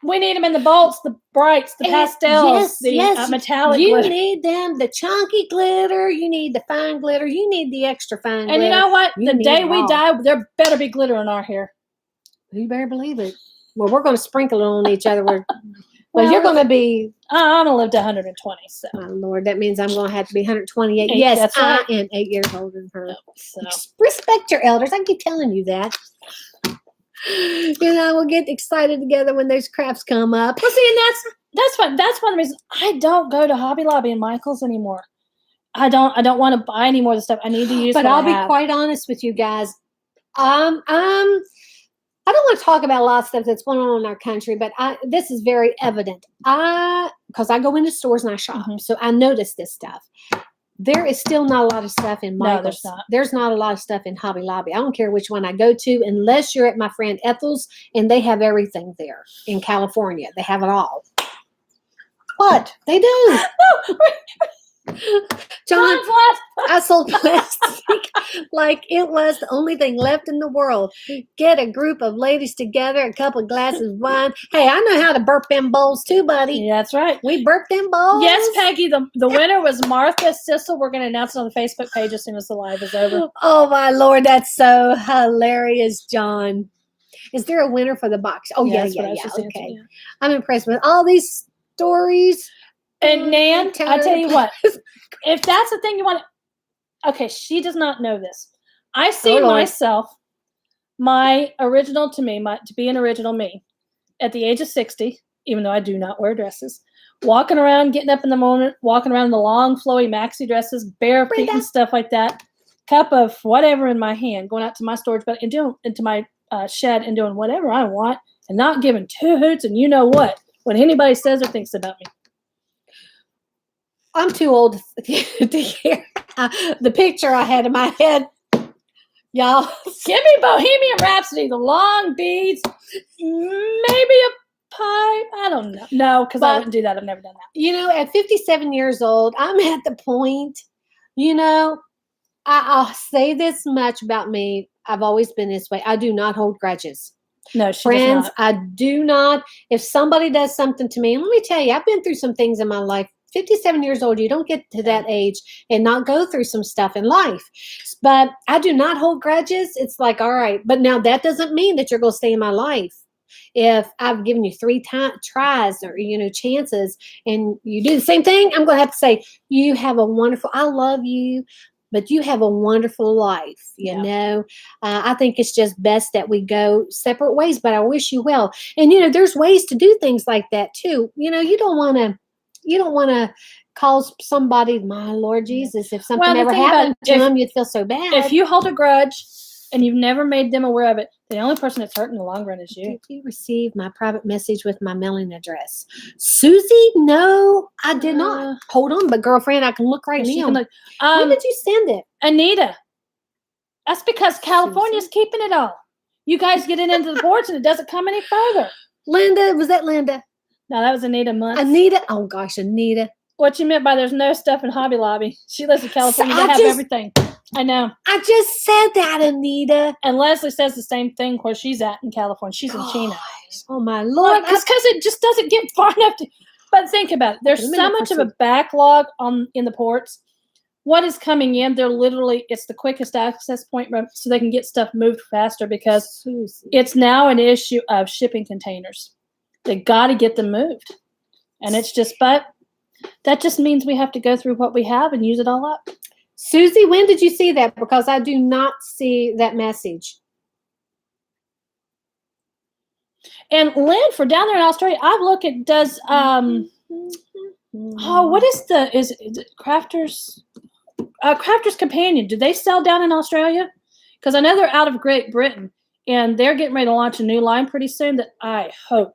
We need them in the bolts, the brights, the pastels, the metallic glitter. You need them, the chunky glitter. You need the fine glitter. You need the extra fine glitter. And you know what? The day we die, there better be glitter in our hair. You better believe it. Well, we're going to sprinkle it on each other. Well, you're going to be... I'm going to live to 120. So. My Lord, that means I'm going to have to be 128. Yes, that's right. I am 8 years older than her. So. Respect your elders. I keep telling you that. We'll get excited together when those crafts come up. Well, see, and that's one of the reasons I don't go to Hobby Lobby and Michael's anymore. I don't want to buy any more of the stuff. I need to use. But I'll be quite honest with you guys. I don't want to talk about a lot of stuff that's going on in our country, but this is very evident. Because I go into stores and I shop, so I notice this stuff. There is still not a lot of stuff in Michael's. No, there's not. There's not a lot of stuff in Hobby Lobby. I don't care which one I go to, unless you're at my friend Ethel's, and they have everything there in California. They have it all. What? They do. John, I sold plastic like it was the only thing left in the world. Get a group of ladies together, a couple of glasses of wine. Hey, I know how to burp them bowls too, buddy. Yeah, that's right. We burp them bowls. Yes, Peggy. The winner was Martha Sissel. We're going to announce it on the Facebook page as soon as the live is over. Oh, my Lord. That's so hilarious, John. Is there a winner for the box? Oh, yeah. Okay. I'm impressed with all these stories. And Nan, I tell you what, if that's the thing you want okay, she does not know this. I see myself, my original to me, to be an original me, at the age of 60, even though I do not wear dresses, walking around, getting up in the morning, walking around in the long, flowy maxi dresses, bare feet and stuff like that, cup of whatever in my hand, going out to my storage bin and doing into my shed and doing whatever I want, and not giving two hoots and you know what when anybody says or thinks about me. I'm too old to hear the picture I had in my head. Y'all, give me Bohemian Rhapsody, the long beads, maybe a pipe. I don't know. No, because I wouldn't do that. I've never done that. At 57 years old, I'm at the point, I'll say this much about me. I've always been this way. I do not hold grudges. No, she Friends, does not. I do not. If somebody does something to me, and let me tell you, I've been through some things in my life 57 years old. You don't get to that age and not go through some stuff in life. But I do not hold grudges. It's like, all right. But now that doesn't mean that you're going to stay in my life. If I've given you 3 tries or, chances, and you do the same thing, I'm going to have to say, you have a wonderful, I love you, but you have a wonderful life. I think it's just best that we go separate ways, but I wish you well. And, there's ways to do things like that too. You don't want to cause somebody, my Lord Jesus, if something ever happened to them, you'd feel so bad. If you hold a grudge and you've never made them aware of it, the only person that's hurt in the long run is you. Did you receive my private message with my mailing address? Susie? No, I did not. Hold on, but girlfriend, I can look right now. When did you send it? Anita. That's because California's keeping it all. You guys get it into the boards and it doesn't come any further. Linda, was that Linda? No, that was Anita Muntz. Anita? Oh gosh, Anita. What you meant by there's no stuff in Hobby Lobby. She lives in California. They have everything. I know. I just said that, Anita. And Leslie says the same thing where she's at in California. She's in Chino. Oh, my Lord. Because it just doesn't get far enough to. But think about it. There's so much of a backlog in the ports. What is coming in, it's the quickest access point so they can get stuff moved faster because it's now an issue of shipping containers. They got to get them moved. And but that just means we have to go through what we have and use it all up. Susie, when did you see that? Because I do not see that message. And Lynn, for down there in Australia, I've looked at what is it Crafters? Crafters Companion. Do they sell down in Australia? Because I know they're out of Great Britain and they're getting ready to launch a new line pretty soon that I hope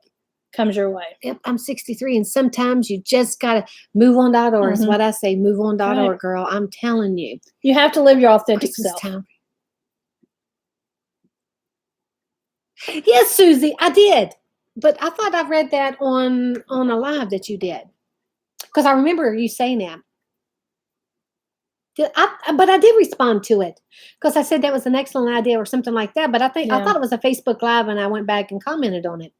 comes your way. Yep, I'm 63, and sometimes you just gotta move on.org is what I say. Move on.org, girl. I'm telling you. You have to live your authentic Christmas self. Time. Yes, Susie, I did. But I thought I read that on a live that you did. Because I remember you saying that. But I did respond to it because I said that was an excellent idea or something like that. But I thought it was a Facebook Live, and I went back and commented on it.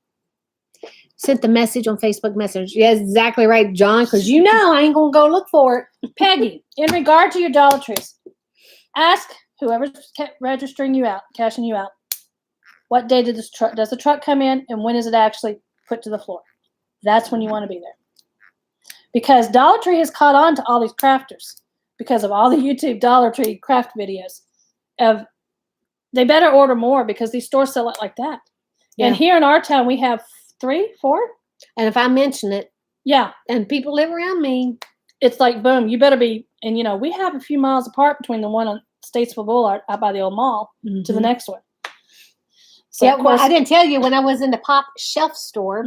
Sent the message on Facebook Messenger. Yes, exactly right, John, because I ain't going to go look for it. Peggy, in regard to your Dollar Trees, ask whoever's registering you out, cashing you out, what day does the truck come in, and when is it actually put to the floor? That's when you want to be there. Because Dollar Tree has caught on to all these crafters because of all the YouTube Dollar Tree craft videos. They better order more because these stores sell it like that. Yeah. And here in our town, we have 3, 4. And if I mention it, yeah, and people live around me, it's like, boom, you better be. And, we have a few miles apart between the one on Statesville Boulevard out by the old mall to the next one. So, yeah, well, I didn't tell you when I was in the PopShelf store,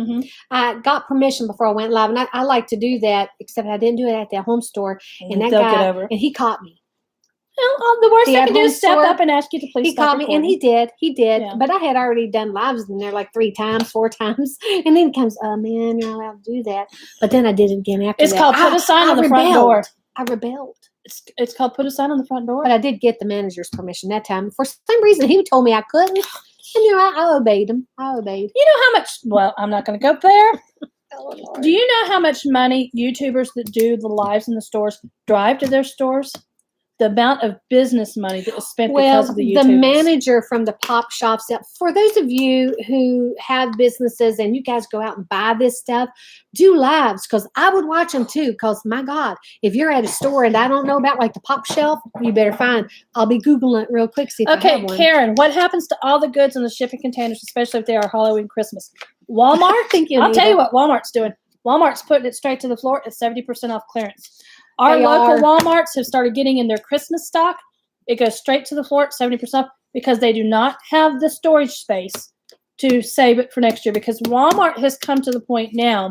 I got permission before I went live. And I like to do that, except I didn't do it at the home store. And that guy, and he caught me. Well, the worst they can do is step up and ask you to please He caught me, and he did. Yeah. But I had already done lives in there like 3 times, 4 times. And then he comes, oh, man, you're not allowed to do that. But then I did it again after that. It's called put a sign on the front door. I rebelled. It's called put a sign on the front door. But I did get the manager's permission that time. For some reason, he told me I couldn't. And, I obeyed him. I obeyed. You know how much, well, I'm not going to go there. Do you know how much money YouTubers that do the lives in the stores drive to their stores? The amount of business money that is spent because of the YouTubers. The manager from the PopShelf said, for those of you who have businesses and you guys go out and buy this stuff, do lives, because I would watch them too, because my God, if you're at a store and I don't know about like the PopShelf, you better I'll be Googling it real quick, see if I have one. Karen, what happens to all the goods in the shipping containers, especially if they are Halloween, Christmas? Walmart? I'll tell you what Walmart's doing. Walmart's putting it straight to the floor at 70% off clearance. Our local Walmarts have started getting in their Christmas stock. It goes straight to the floor at 70% off because they do not have the storage space to save it for next year, because Walmart has come to the point now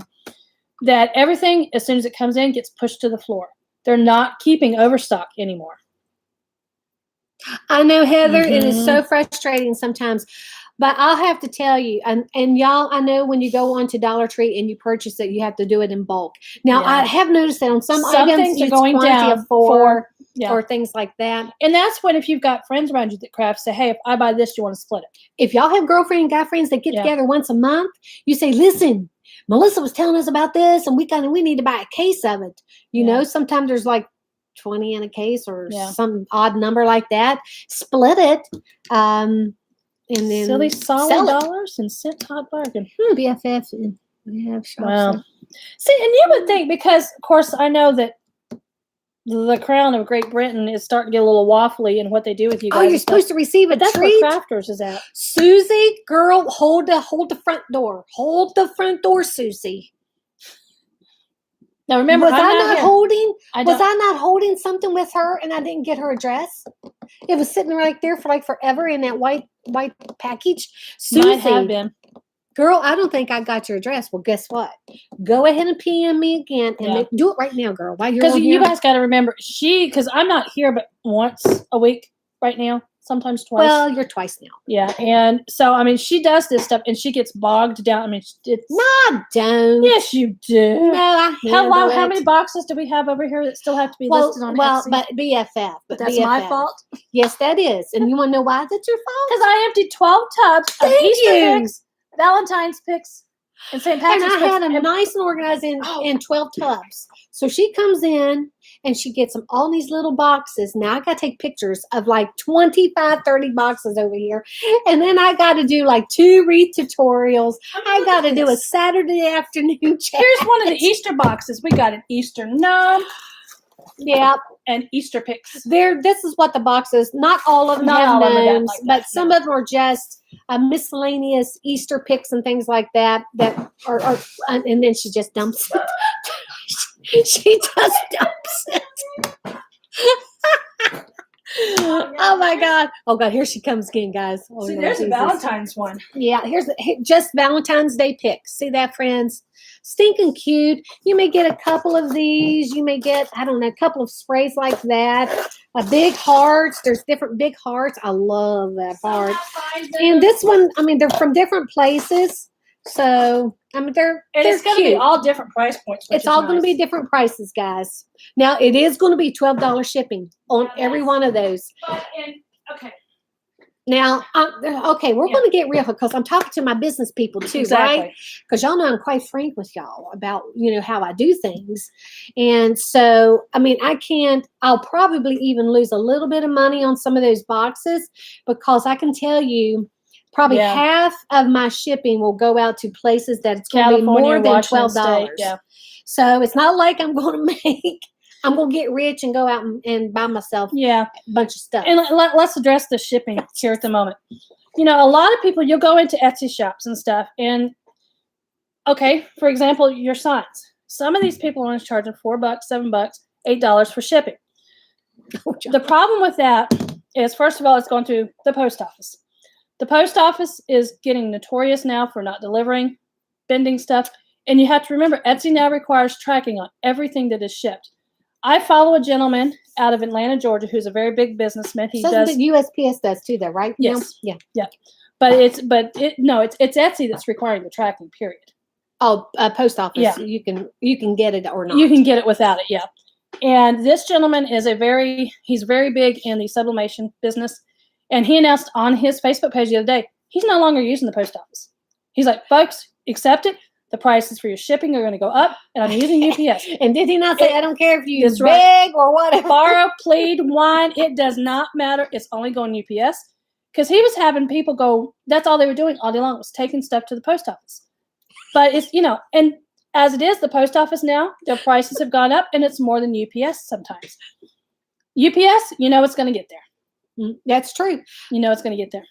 that everything, as soon as it comes in, gets pushed to the floor. They're not keeping overstock anymore. I know, Heather, it is so frustrating sometimes. But I'll have to tell you, and y'all, I know when you go on to Dollar Tree and you purchase it, you have to do it in bulk. Now, I have noticed that on some items, things are going down of 4 or things like that. And that's when, if you've got friends around you that craft, say, hey, if I buy this, you want to split it. If y'all have girlfriend and guy friends that get together once a month, you say, listen, Melissa was telling us about this, and we need to buy a case of it. You know, sometimes there's like 20 in a case or some odd number like that. Split it, and then silly solid dollars and cent hot bargain. BFF. We have shops. Wow. See, and you would think, because of course I know that the Crown of Great Britain is starting to get a little waffly in what they do with you guys. Oh, you're supposed to receive a that's treat? Where Crafters is at. Susie, girl, hold the front door. Hold the front door, Susie. Now remember, was I not holding something with her, and I didn't get her address? It was sitting right there for like forever in that white package. Susie, might have been. Girl, I don't think I got your address. Well, guess what? Go ahead and PM me again, and do it right now, girl. While you're on here. You guys got to remember, because I'm not here but once a week right now. Sometimes twice. Well, you're twice now. Yeah, and so I mean, she does this stuff, and she gets bogged down. I mean, it's no, I don't. Yes, you do. No, I handle how many boxes do we have over here that still have to be listed on Etsy? But BFF. But that's my fault. Yes, that is. And you want to know why that's your fault? Because I emptied 12 tubs of Easter picks, Valentine's picks, and St. Patrick's picks. And I had them nice and organized in 12 tubs. So she comes in, and she gets them all these little boxes. Now I got to take pictures of like 25, 30 boxes over here. And then I got to do like 2 wreath tutorials. I got to do a Saturday afternoon check. Here's one of the Easter boxes. We got an Easter gnome. Yeah. And Easter picks. This is what the box is. Not all of them have gnomes, but some of them are just miscellaneous Easter picks and things like that are and then she just dumps it. She just dumps it. Oh my God. Oh God, here she comes again, guys. Oh, see, there's a Valentine's one. Yeah, here's just Valentine's Day picks. See that, friends? Stinking cute. You may get a couple of these. You may get, I don't know, a couple of sprays like that. Big hearts. There's different big hearts. I love that heart. And this one, I mean, they're from different places. So, I mean, they're it's going to be all different price points. It's all going to be different prices, guys. Now, it is going to be $12 shipping on every one of those. Okay. Now, we're going to get real because I'm talking to my business people too, right? Because y'all know I'm quite frank with y'all about, how I do things. And so, I mean, I'll probably even lose a little bit of money on some of those boxes because I can tell you, probably half of my shipping will go out to places that it's going to be more than $12. Yeah. So it's not like I'm going to I'm going to get rich and go out and buy myself a bunch of stuff. And let's address the shipping here at the moment. A lot of people, you'll go into Etsy shops and stuff. And, okay, for example, your signs. Some of these people are only charging $4, $7, $8 for shipping. The problem with that is, first of all, it's going through the post office. The post office is getting notorious now for not delivering, bending stuff. And you have to remember, Etsy now requires tracking on everything that is shipped. I follow a gentleman out of Atlanta, Georgia, who's a very big businessman. He does. USPS does too, though, right? Yes. Yeah. But it's Etsy that's requiring the tracking. Period. Oh, post office. Yeah. You can get it or not. You can get it without it. Yeah. And this gentleman is he's very big in the sublimation business. And he announced on his Facebook page the other day, he's no longer using the post office. He's like, folks, accept it. The prices for your shipping are going to go up, and I'm using UPS. And did he not say, I don't care if you use big or whatever? Borrow, plead, whine, it does not matter. It's only going UPS. Because he was having people go, that's all they were doing all day long, was taking stuff to the post office. But it's, and as it is, the post office now, their prices have gone up, and it's more than UPS sometimes. UPS, it's going to get there. That's true. It's going to get there.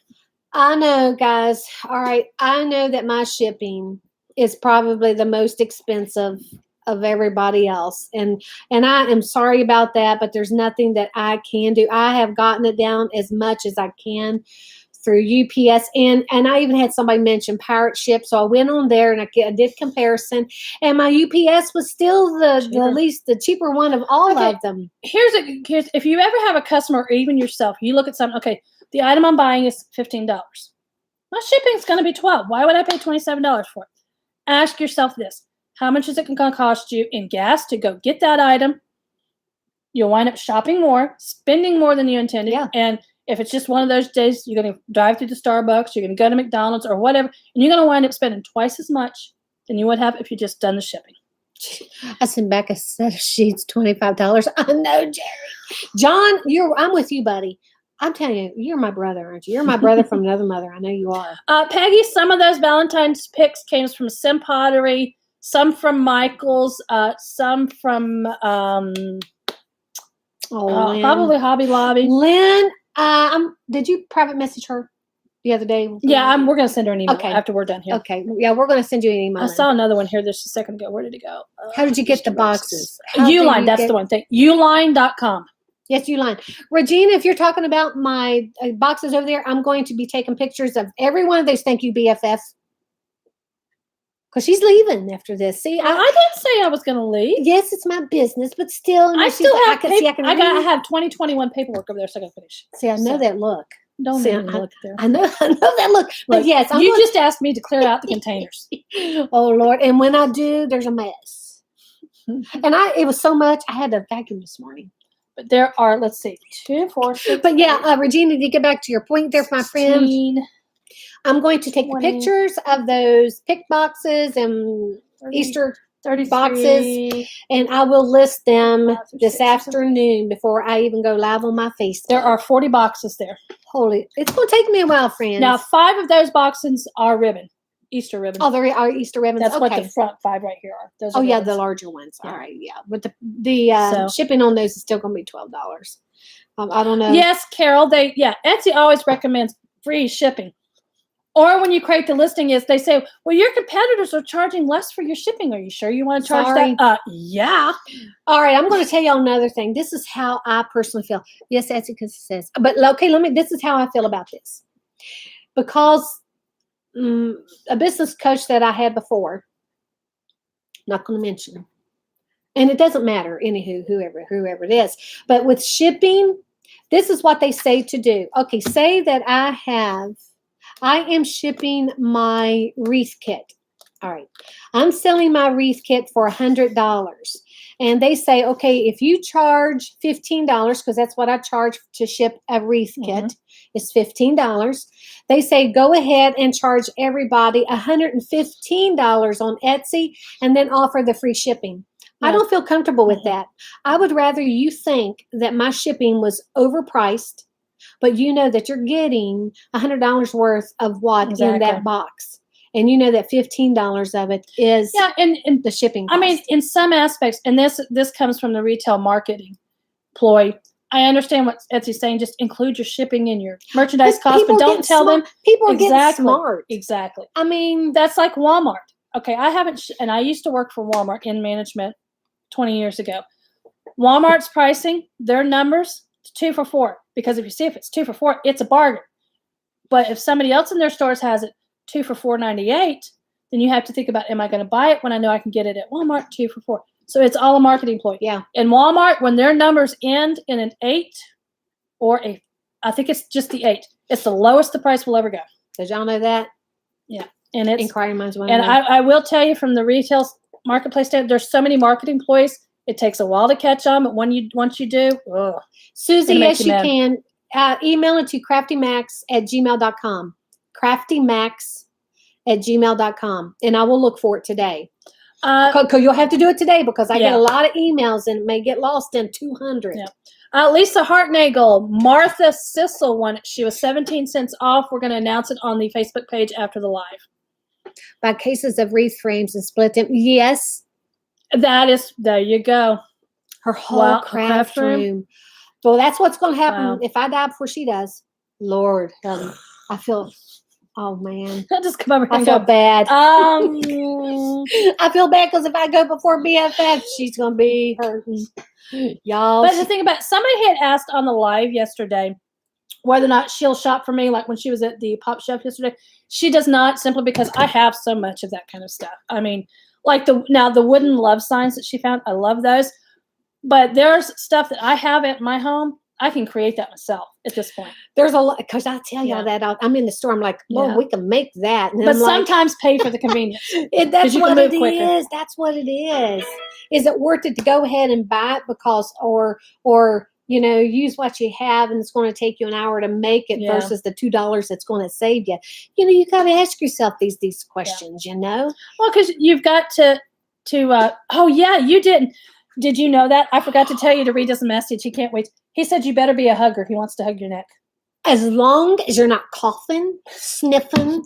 I know, guys. All right. I know that my shipping is probably the most expensive of everybody else. And I am sorry about that, but there's nothing that I can do. I have gotten it down as much as I can through UPS. And I even had somebody mention Pirate Ship. So I went on there and I did comparison. And my UPS was still the cheaper one of all of them. Here's if you ever have a customer or even yourself, you look at something, okay, the item I'm buying is $15. My shipping's going to be $12. Why would I pay $27 for it? Ask yourself this. How much is it going to cost you in gas to go get that item? You'll wind up shopping more, spending more than you intended. Yeah. And if it's just one of those days, you're going to drive through the Starbucks, you're going to go to McDonald's or whatever, and you're going to wind up spending twice as much than you would have if you just done the shipping. I sent back a set of sheets, $25. I know, Jerry. John, I'm with you, buddy. I'm telling you, you're my brother, aren't you? You're my brother from another mother. I know you are. Peggy, some of those Valentine's picks came from Sim Pottery, some from Michael's, some from probably Hobby Lobby. Lynn, did you private message her the other day? Yeah, we're going to send her an email after we're done here. Okay. Yeah, we're going to send you an email. I saw another one here just a second ago. Where did it go? How did you get the boxes? Uline, that's the one thing. Uline.com. Yes, Uline. Regina, if you're talking about my boxes over there, I'm going to be taking pictures of every one of those. Thank you, BFF. Because she's leaving after this. See, I didn't say I was going to leave. Yes, it's my business, but still. I still have I have 2021 paperwork over there, so I got to finish. See, I know that look. Don't even look there. I know that look. But yes, you just asked me to clear out the containers. Oh, Lord. And when I do, there's a mess. And it was so much, I had to vacuum this morning. But there are, let's see, 2, 4, 6. But yeah, Regina, to get back to your point there, my friend, I'm going to take 20, the pictures of those pick boxes and 30, Easter 33, boxes, and I will list them this afternoon before I even go live on my Facebook. There are 40 boxes there. Holy, it's going to take me a while, friends. Now, 5 of those boxes are ribbon. Easter ribbons. Oh, there are Easter ribbons. That's what the front 5 right here are. Those are ribbons. The larger ones. Yeah. All right, yeah. But the shipping on those is still going to be $12. I don't know. Yes, Carol. Etsy always recommends free shipping. Or when you create the listing, they say, well, your competitors are charging less for your shipping. Are you sure you want to charge that? Yeah. All right, I'm going to tell y'all another thing. This is how I personally feel. Yes, Etsy, because it says. But okay, this is how I feel about this. Because a business coach that I had before, not going to mention him, and it doesn't matter, anywho, whoever it is, but with shipping, this is what they say to do. Okay, say that I am shipping my wreath kit. All right, I'm selling my wreath kit for $100. And they say, okay, if you charge $15, because that's what I charge to ship a wreath kit, it's $15. They say, go ahead and charge everybody $115 on Etsy and then offer the free shipping. Yeah. I don't feel comfortable with that. I would rather you think that my shipping was overpriced, but you know that you're getting $100 worth of what in that box. And you know that $15 of it is and the shipping cost. I mean, in some aspects, and this comes from the retail marketing ploy, I understand what Etsy's saying. Just include your shipping in your merchandise cost, but don't tell them. People are getting smart. Exactly. I mean, that's like Walmart. Okay, I haven't, and I used to work for Walmart in management 20 years ago. Walmart's pricing, their numbers, it's 2 for $4. Because if you see if it's 2 for $4, it's a bargain. But if somebody else in their stores has it 2 for $4.98, then you have to think about, am I going to buy it when I know I can get it at Walmart 2 for $4? So it's all a marketing ploy. Yeah. In Walmart, when their numbers end in an 8 or I think it's just the 8, it's the lowest the price will ever go. Did y'all know that? Yeah. And it's inquiry minds want to know. I will tell you from the retail marketplace, there's so many marketing ploys. It takes a while to catch on, but once you do, Susie, yes, you can. Email it to craftymax@gmail.com. craftymax@gmail.com. And I will look for it today. You'll have to do it today because I get a lot of emails and it may get lost in 200. Yeah. Lisa Hartnagel, Martha Sissel won it. She was 17 cents off. We're going to announce it on the Facebook page after the live. By cases of wreath frames and split them. Yes. There you go. Her whole craft room. Well, that's what's going to happen if I die before she does. Lord, I feel, oh man. I'll just come over here I feel bad. I feel bad because if I go before BFF, she's going to be hurting. Y'all. But the thing about somebody had asked on the live yesterday whether or not she'll shop for me, like when she was at the PopShelf yesterday. She does not, simply because I have so much of that kind of stuff. I mean, like the wooden love signs that she found, I love those. But there's stuff that I have at my home. I can create that myself at this point. There's a lot, because I tell y'all that I'm in the store. I'm like, well, we can make that. And but sometimes pay for the convenience. That's what it is. That's what it is. Is it worth it to go ahead and buy it because, or use what you have, and it's going to take you an hour to make it versus the $2 that's going to save you. You got to ask yourself these questions. Well, because you've got to. Oh yeah, you didn't. Did you know that? I forgot to tell you to read this message. He can't wait. He said you better be a hugger. He wants to hug your neck. As long as you're not coughing, sniffing.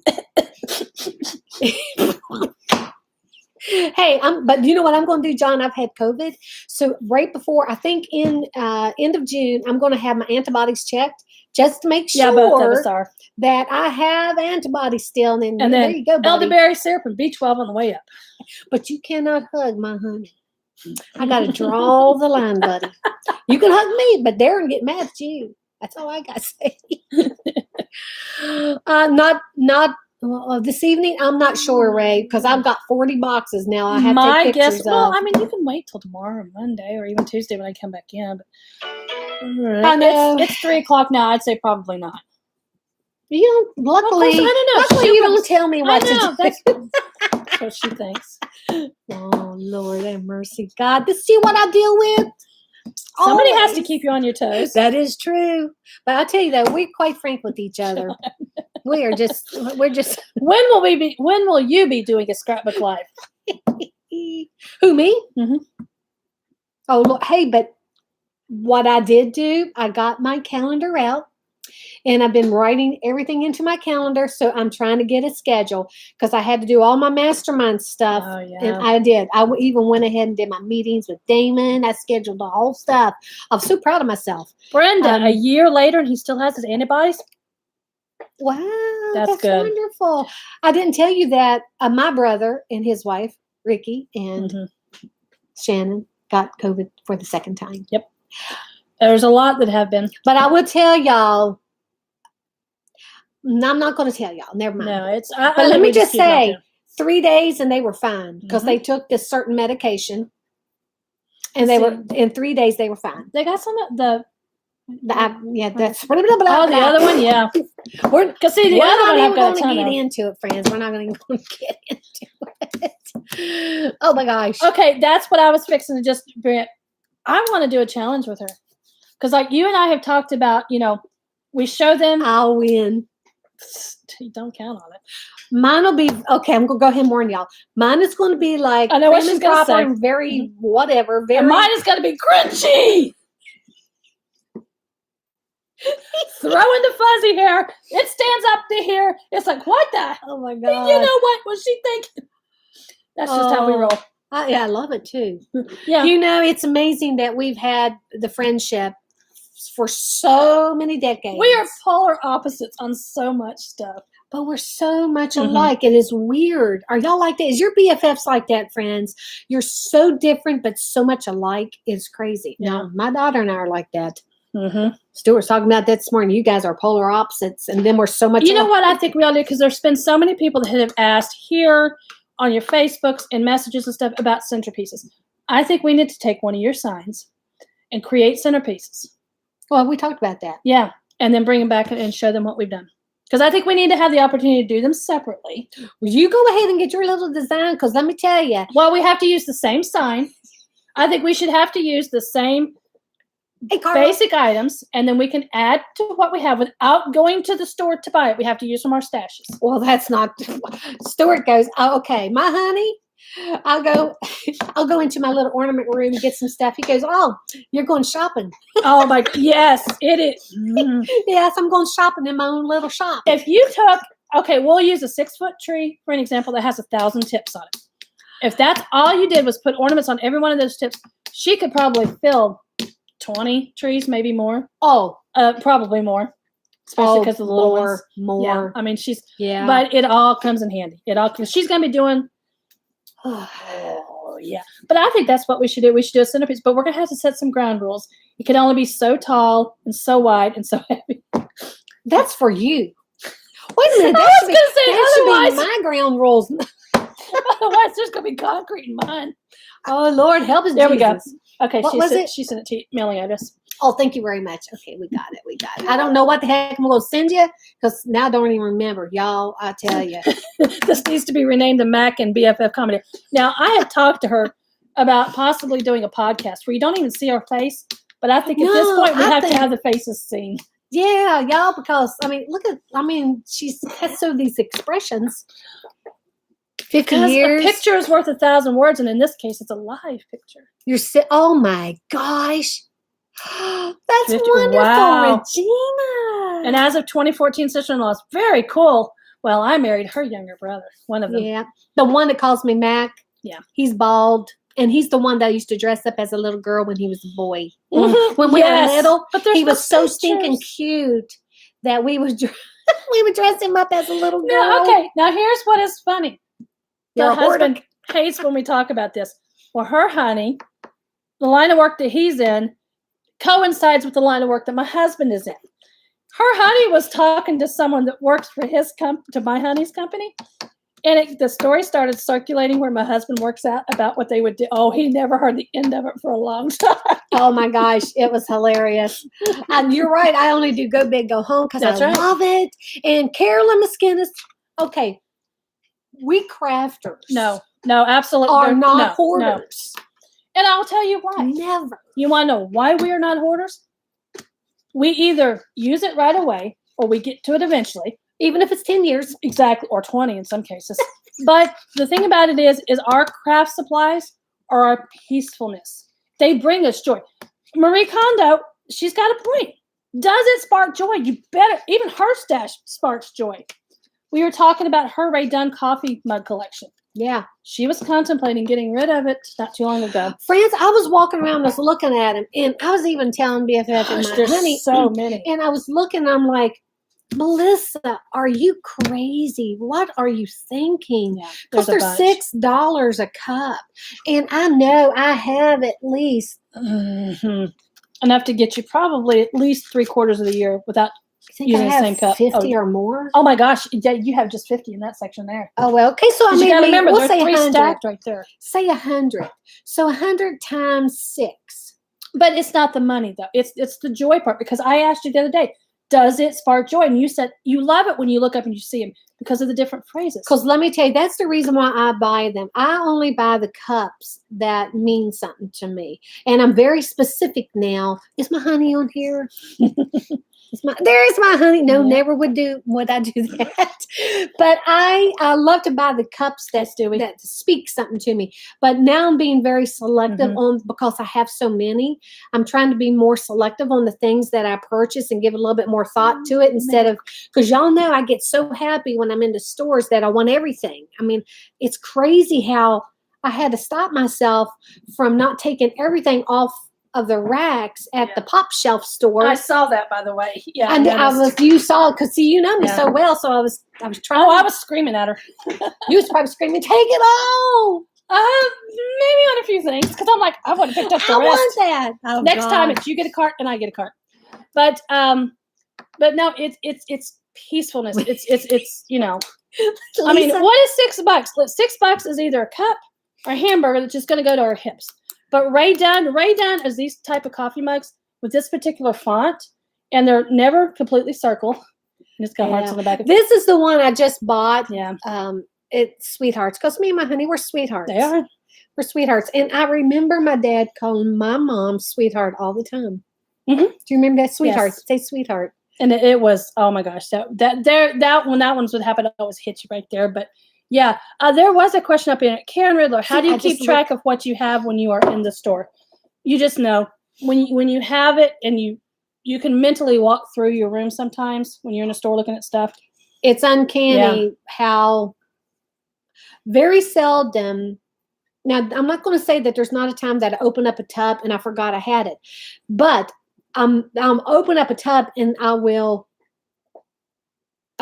Hey, but you know what I'm going to do, John? I've had COVID. So right before, I think in end of June, I'm going to have my antibodies checked just to make sure both of us are. that I have antibodies still. And then there you go, buddy. Elderberry syrup and B12 on the way up. But you cannot hug my honey. I got to draw the line, buddy. You can hug me, but Darren get mad at you. That's all I got to say. This evening, I'm not sure, Ray, because I've got 40 boxes now. I have to take pictures of. Well, I mean, you can wait till tomorrow or Monday or even Tuesday when I come back in. But I know. It's 3:00 now. I'd say probably not. Luckily, I don't know. Luckily, you don't tell me what to do. That's what she thinks. Oh, Lord have mercy. God, see what I deal with? Somebody has to keep you on your toes. That is true. But I'll tell you though, we're quite frank with each other. We're just. When will you be doing a scrapbook live? Who, me? Mm-hmm. Oh, look, hey, but what I did do, I got my calendar out. And I've been writing everything into my calendar, so I'm trying to get a schedule because I had to do all my mastermind stuff. Oh, yeah. And I did. I even went ahead and did my meetings with Damon. I scheduled the whole stuff. I'm so proud of myself. Brenda, a year later, and he still has his antibodies? Wow, that's good. Wonderful. I didn't tell you that my brother and his wife, Ricky, and Shannon got COVID for the second time. Yep. There's a lot that have been. But I will tell y'all, I'm not going to tell y'all. Never mind. No, but let me just say, 3 days and they were fine because they took this certain medication, and in 3 days they were fine. They got some of the that's the other one, yeah. Because the other one I've got to get into it, friends. We're not going to get into it. Oh my gosh. Okay, that's what I was fixing to just bring. I want to do a challenge with her because, like you and I have talked about, we show them. I'll win. Don't count on it. Mine will be okay. I'm gonna go ahead and warn y'all. Mine is going to be like I know what she's gonna say. Very whatever. Very. And mine is going to be crunchy. Throwing the fuzzy hair. It stands up to here. It's like, what the? Oh my God. You know what was she thinking? That's just how we roll. I love it too. Yeah. It's amazing that we've had the friendship for so many decades. We are polar opposites on so much stuff. But we're so much alike. It is weird. Are y'all like that? Is your BFFs like that, friends? You're so different, but so much alike. It's crazy. Yeah. Now, my daughter and I are like that. Mm-hmm. Stuart's talking about that this morning. You guys are polar opposites, and then we're so much You know what I think we all do? Because there's been so many people that have asked here on your Facebooks and messages and stuff about centerpieces. I think we need to take one of your signs and create centerpieces. Well, we talked about that. Yeah, and then bring them back and show them what we've done. Because I think we need to have the opportunity to do them separately. Well, you go ahead and get your little design, because let me tell you. Well, we have to use the same sign. I think we should have to use the same basic items, and then we can add to what we have without going to the store to buy it. We have to use from our stashes. Well, that's not. Stuart goes, oh, okay, my honey, I'll go into my little ornament room and get some stuff. He goes, oh, you're going shopping. Oh my, yes, it is. Mm-hmm. Yes, I'm going shopping in my own little shop. If you took, okay, we'll use a 6-foot tree for an example that has 1,000 tips on it. If that's all you did was put ornaments on every one of those tips, she could probably fill 20 trees, maybe more. Oh, probably more. Especially because of the little ones. More. Yeah, I mean, but it all comes in handy. She's going to be doing, yeah. But I think that's what we should do. We should do a centerpiece, but we're going to have to set some ground rules. It can only be so tall and so wide and so heavy. That's for you. Wait a minute. I was going to say, that should be my ground rules. Otherwise, there's going to be concrete in mine. Oh, Lord, help us, there Jesus. We go. Okay, she sent it to you, mailing address. Oh, thank you very much. Okay, we got it. I don't know what the heck I'm going to send you, because now I don't even remember. Y'all, I tell you. This needs to be renamed the Mac and BFF Comedy. Now, I have talked to her about possibly doing a podcast where you don't even see our face, But I think at this point we have to have the faces seen. Yeah, y'all, because she has so these expressions. 50 years. A picture is worth 1,000 words, and in this case, it's a live picture. Oh my gosh. That's 50, wonderful, wow. Regina. And as of 2014, sister-in-law is very cool. Well, I married her younger brother, one of them. Yeah, the one that calls me Mac. Yeah. He's bald, and he's the one that used to dress up as a little girl when he was a boy. Mm-hmm. When we were little, but he was so stinking cute that we would dress him up as a little girl. No, okay, now here's what is funny. Your husband hates when we talk about this. Well, her honey, the line of work that he's in coincides with the line of work that my husband is in. Her honey was talking to someone that works for to my honey's company, and the story started circulating where my husband works out about what they would do. Oh, he never heard the end of it for a long time. Oh my gosh, it was hilarious. And you're right. I only do Go Big, Go Home because I love it. And Carolyn Miskinnis, okay, we crafters. No, absolutely. Are not hoarders. No. And I'll tell you why. Never. You want to know why we are not hoarders? We either use it right away or we get to it eventually. Even if it's 10 years. Exactly, or 20 in some cases. But the thing about it is our craft supplies are our peacefulness. They bring us joy. Marie Kondo, she's got a point. Does it spark joy? You better. Even her stash sparks joy. We were talking about her Ray Dunn coffee mug collection. Yeah. She was contemplating getting rid of it not too long ago. Friends, I was walking around, I was looking at him, and I was even telling BFF and my honey. So many. And I was looking, I'm like, Melissa, are you crazy? What are you thinking? Because they're $6 a cup. And I know I have at least enough to get you probably at least 3/4 of the year without using the same cup. 50 or more? Oh my gosh. Yeah, you have just 50 in that section there. Oh, well, okay. So you gotta remember, we'll say 3 100. stacked right there. Say 100. So 100 times 6. But it's not the money, though. It's the joy part, because I asked you the other day, does it spark joy? And you said you love it when you look up and you see them because of the different phrases. Because let me tell you, that's the reason why I buy them. I only buy the cups that mean something to me. And I'm very specific now. Is my honey on here? There is my honey. No, never would I do that. But I love to buy the cups that speak something to me. But now I'm being very selective because I have so many. I'm trying to be more selective on the things that I purchase and give a little bit more thought to it instead of, because y'all know I get so happy when I'm in the stores that I want everything. I mean, it's crazy how I had to stop myself from not taking everything off of the racks at the PopShelf store. I saw that, by the way. Yeah, you saw it because you know me so well. So I was trying. Oh, I was screaming at her. You was probably screaming, "Take it all!" Maybe on a few things because I'm like, I would have picked up the rest. I want that. Oh, Next time, it's you get a cart and I get a cart. But no, it's peacefulness. It's you know. Lisa, I mean, what is $6? $6 is either a cup or a hamburger that's just going to go to our hips. But Ray Dunn is these type of coffee mugs with this particular font, and they're never completely circle. And it's got hearts on the back. This is the one I just bought. Yeah. It's Sweethearts. Because me and my honey, we're sweethearts. They are. We're sweethearts. And I remember my dad calling my mom sweetheart all the time. Mm-hmm. Do you remember that? Sweetheart. Yes. Say sweetheart. And it was, oh my gosh, that one's would happen, I always hit you right there. But yeah, there was a question up in it. Karen Riddler, how do you keep track of what you have when you are in the store? You just know when you have it, and you can mentally walk through your room sometimes when you're in a store looking at stuff. It's uncanny how very seldom. Now, I'm not going to say that there's not a time that I open up a tub and I forgot I had it, but I'm open up a tub and I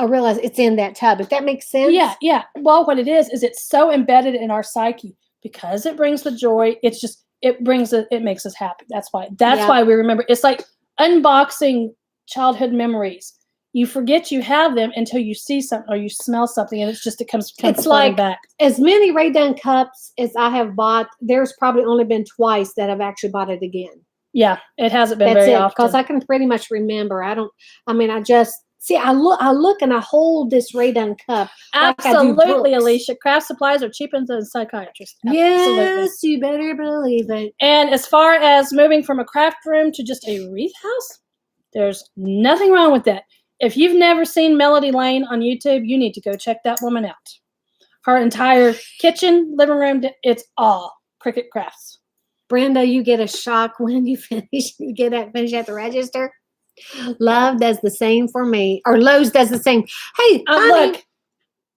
realize it's in that tub. If that makes sense. Yeah. Well, what it is it's so embedded in our psyche because it brings the joy. It's just it makes us happy. That's why we remember. It's like unboxing childhood memories. You forget you have them until you see something or you smell something, and it comes like back. As many Ray Dunn cups as I have bought, there's probably only been twice that I've actually bought it again. Yeah, it hasn't been very often. Because I can pretty much remember. I See, I look and I hold this Raydon cup. Absolutely, Alicia. Craft supplies are cheaper than psychiatrists. Yes, you better believe it. And as far as moving from a craft room to just a wreath house, there's nothing wrong with that. If you've never seen Melody Lane on YouTube, you need to go check that woman out. Her entire kitchen, living room, it's all Cricut crafts. Brenda, you get a shock when you finish. You finish at the register. Love does the same for me, or Lowe's does the same. Hey, honey, look,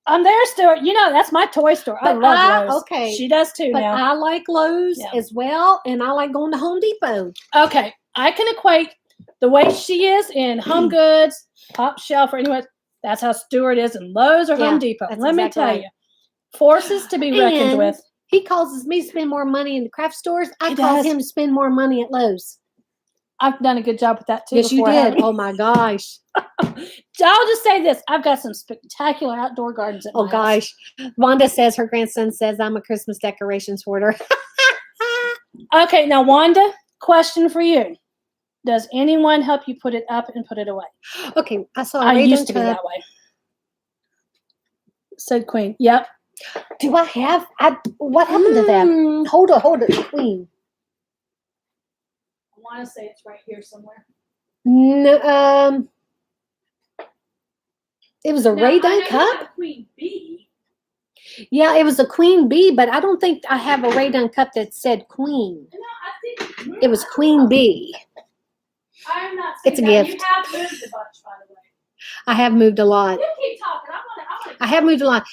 I'm there, Stuart. You know that's my toy store. I love Lowe's. Okay, she does too. But now I like Lowe's as well, and I like going to Home Depot. Okay, I can equate the way she is in Home Goods, PopShelf, or anywhere. That's how Stuart is in Lowe's or Home Depot. Let me tell you, forces to be reckoned with. He causes me to spend more money in the craft stores. I cause him to spend more money at Lowe's. I've done a good job with that too. Yes, you did. Oh my gosh. I'll just say this. I've got some spectacular outdoor gardens at my house. Wanda says her grandson says I'm a Christmas decorations hoarder. Okay, now Wanda, question for you. Does anyone help you put it up and put it away? Okay, I used to be that way. Said Queen. Yep. Do I have? What happened to that? Hold it, Queen. I want to say it's right here somewhere. No, it was a Raydon cup. Queen bee. Yeah, it was a Queen bee, but I don't think I have a Raydon cup that said Queen. No, I think it was Queen bee. I'm not. It's a gift. You have moved a bunch, by the way. I have moved a lot. You keep talking. I have moved a lot.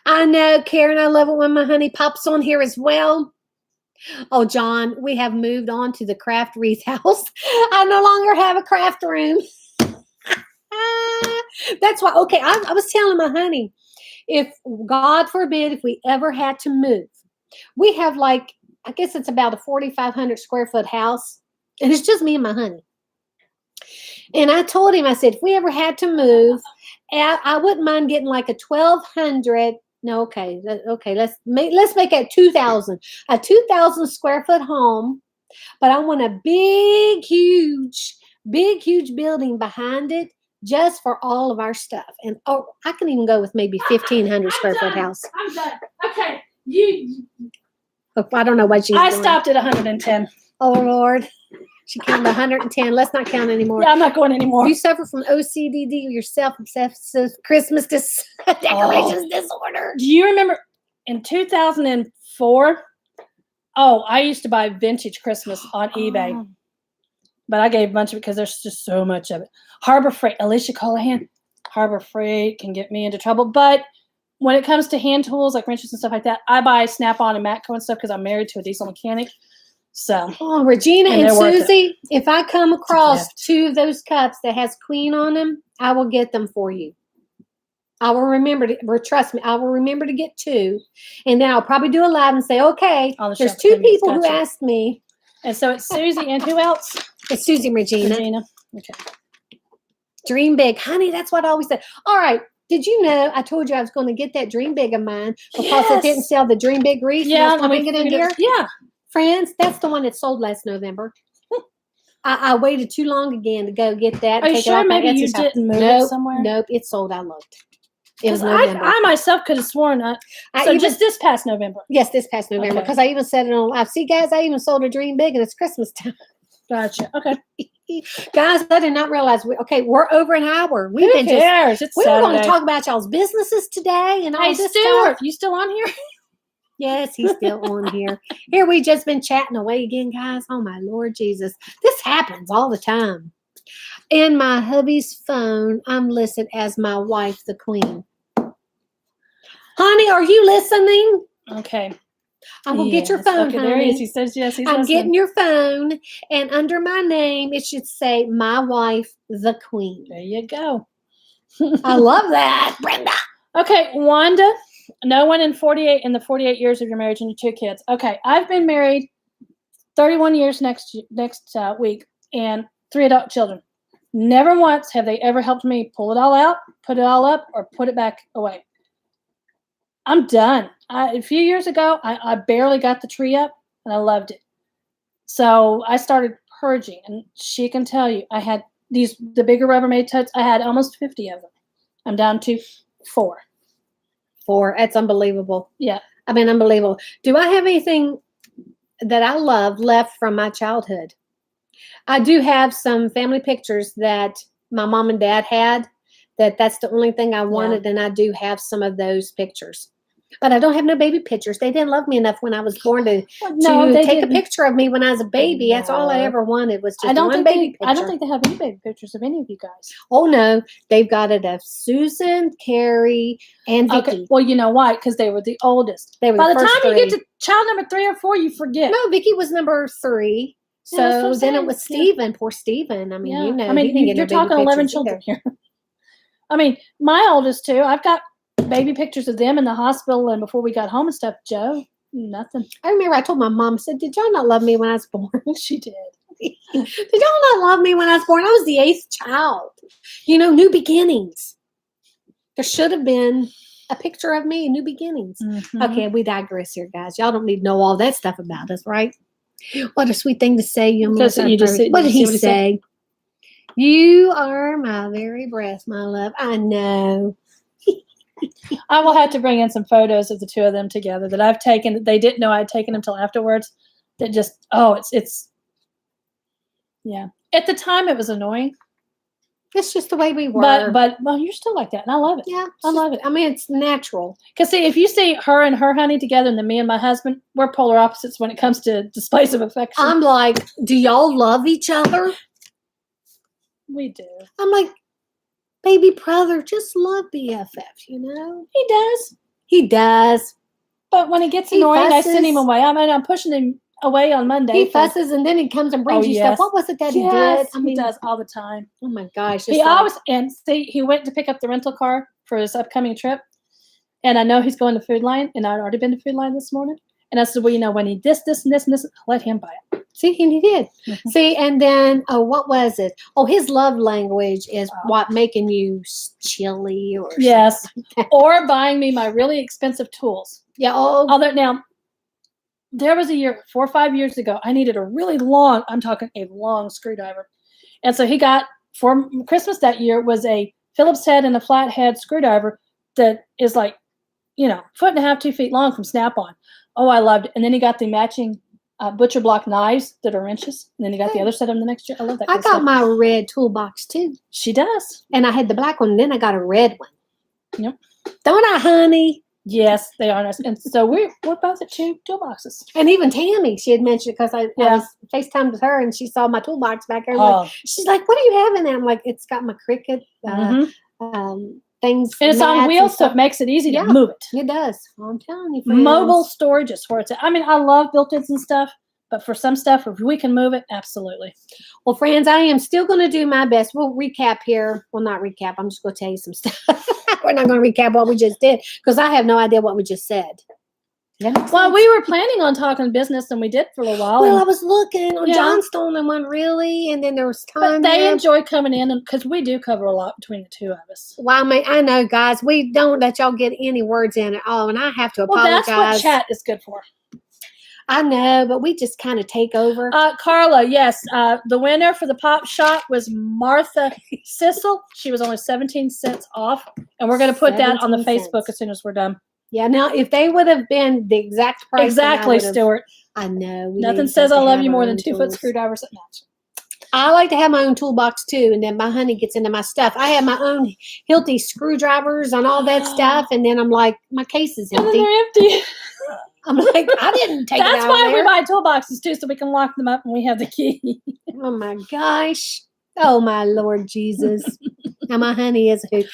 I know, Karen. I love it when my honey pops on here as well. Oh, John, we have moved on to the craft wreath house. I no longer have a craft room. That's why. Okay, I was telling my honey, if God forbid, if we ever had to move, we have I guess it's about a 4,500 square foot house, and it's just me and my honey. And I told him, I said, if we ever had to move, I wouldn't mind getting like a 1,200. No, okay. Let's make it 2,000. A 2,000 square foot home, but I want a big, huge building behind it just for all of our stuff. And I can even go with maybe 1,500 square foot house. I'm done. Okay, I don't know what she's doing. Stopped at 110. Oh Lord. She counted 110. Let's not count anymore. Yeah, I'm not going anymore. You suffer from OCD or self-obsessive Christmas decorations disorder. Do you remember in 2004? Oh, I used to buy vintage Christmas on eBay. But I gave a bunch of it because there's just so much of it. Harbor Freight. Alicia Callahan. Harbor Freight can get me into trouble. But when it comes to hand tools like wrenches and stuff like that, I buy Snap-on and Matco and stuff because I'm married to a diesel mechanic. So, Regina and Susie, if I come across 2 of those cups that has Queen on them, I will get them for you. I will remember trust me, I will remember to get 2. And then I'll probably do a live and say, okay, there's 2 people who asked me. And so it's Susie and who else? It's Susie and Regina. Okay. Dream big. Honey, that's what I always said. All right. Did you know I told you I was going to get that Dream Big of mine because it didn't sell the Dream Big wreath? Yeah, let me get in here. Yeah. Friends, that's the one that sold last November. I waited too long again to go get that. Are you sure maybe you didn't move it somewhere? Nope, it sold. I looked. It was November. I myself could have sworn that. Just this past November. Yes, this past November. Because I even said it on live. See, guys, I even sold a Dream Big and it's Christmas time. Gotcha. Okay. Guys, I did not realize. We're over an hour. Who cares? We were going to talk about y'all's businesses today and all this stuff. You still on here? Yes, he's still on here. Here we just been chatting away again, guys. Oh my Lord Jesus. This happens all the time. In my hubby's phone, I'm listed as my wife, the Queen. Honey, are you listening? Okay. I'm going to get your phone, okay, honey. There he is. He says yes, he's listening. Getting your phone, and under my name, it should say, my wife, the Queen. There you go. I love that, Brenda. Okay, Wanda. No one in the 48 years of your marriage and your 2 kids. Okay, I've been married 31 years next week and 3 adult children. Never once have they ever helped me pull it all out, put it all up, or put it back away. I'm done. A few years ago, I barely got the tree up, and I loved it. So I started purging, and she can tell you I had the bigger Rubbermaid totes. I had almost 50 of them. I'm down to 4. 4. That's unbelievable. Yeah. I mean, unbelievable. Do I have anything that I love left from my childhood? I do have some family pictures that my mom and dad had. That's the only thing I wanted, and I do have some of those pictures. But I don't have no baby pictures. They didn't love me enough when I was born to take a picture of me when I was a baby. That's all I ever wanted was just one baby picture. I don't think they have any baby pictures of any of you guys. Oh, no. They've got it of Susan, Carrie, and Vicky. Okay. Well, you know why? Because they were the oldest. They were By the the first time 3. you get to child number 3 or 4, you forget. No, Vicky was number 3. So then it was Stephen. Poor Stephen. I mean, you know. I mean, you're talking 11 children here. I mean, my oldest 2, I've got baby pictures of them in the hospital and before we got home and stuff. Joe, nothing. I remember I told my mom, I said, did y'all not love me when I was born? She did. Did y'all not love me when I was born? I was the 8th child. You know, new beginnings. There should have been a picture of me, new beginnings. Mm-hmm. Okay, we digress here, guys. Y'all don't need to know all that stuff about us, right? What a sweet thing to say. What did he say? You are my very breath, my love. I know. I will have to bring in some photos of the 2 of them together that I've taken that they didn't know I'd taken until afterwards. That just, it's yeah. At the time, it was annoying. It's just the way we were. But well, you're still like that, and I love it. Yeah, I love it. I mean, it's natural. Because see, if you see her and her honey together, and then me and my husband, we're polar opposites when it comes to displays of affection. I'm like, do y'all love each other? We do. I'm like, baby brother, just love BFF, you know? He does. He does. But when it gets annoying, I send him away. I mean, I'm pushing him away on Monday. He fusses and then he comes and brings you stuff. What was it that he did? I mean, he does all the time. Oh my gosh. He always, and see, he went to pick up the rental car for his upcoming trip. And I know he's going to Food Lion, and I'd already been to Food Lion this morning. And I said, well, you know, when he this, and this, let him buy it. See, and he did. Mm-hmm. See, and then, what was it? Oh, his love language is what, making you chilly or something. Or buying me my really expensive tools. Yeah. Now, there was a year, 4 or 5 years ago, I needed a really long, I'm talking a long screwdriver. And so he got, for Christmas that year, was a Phillips head and a flathead screwdriver that is like, 1.5 to 2 feet long from Snap-on. Oh, I loved it. And then he got the matching butcher block knives that are inches. And then he got the other set of them the next year. I love that. I got my red toolbox too. She does. And I had the black one, and then I got a red one. Yep. Don't I, honey? Yes, they are nice. And so we're both at 2 toolboxes. And even Tammy, she had mentioned, because I was FaceTimed with her, and she saw my toolbox back there. She's like, what do you have in there? I'm like, it's got my Cricut things. And it's on wheels, so it makes it easy to move it. It does. Well, I'm telling you, friends. Mobile storage is where it's at. I mean, I love built-ins and stuff, but for some stuff, if we can move it, absolutely. Well, friends, I am still going to do my best. We'll recap here. Well, not recap. I'm just going to tell you some stuff. We're not going to recap what we just did, because I have no idea what we just said. Well, we were planning on talking business, and we did for a little while. Well, I was looking on Johnstone and one really, and then there was time. But they enjoy coming in, because we do cover a lot between the 2 of us. Well, I mean, I know, guys, we don't let y'all get any words in at all, and I have to apologize. Well, that's what chat is good for. I know, but we just kind of take over. Carla, yes. The winner for the Pop Shop was Martha Sissel. She was only 17 cents off, and we're going to put that on the Facebook as soon as we're done. Yeah, now, if they would have been the exact price. Exactly, Stuart. I know. Nothing says I love you more than 2-foot screwdrivers that match. I like to have my own toolbox, too, and then my honey gets into my stuff. I have my own Hilti screwdrivers and all that stuff, and then I'm like, my case is empty. And then they're empty. I'm like, I didn't take it out. That's why we buy toolboxes, too, so we can lock them up and we have the key. Oh, my gosh. Oh, my Lord Jesus. Now, my honey is a hoot.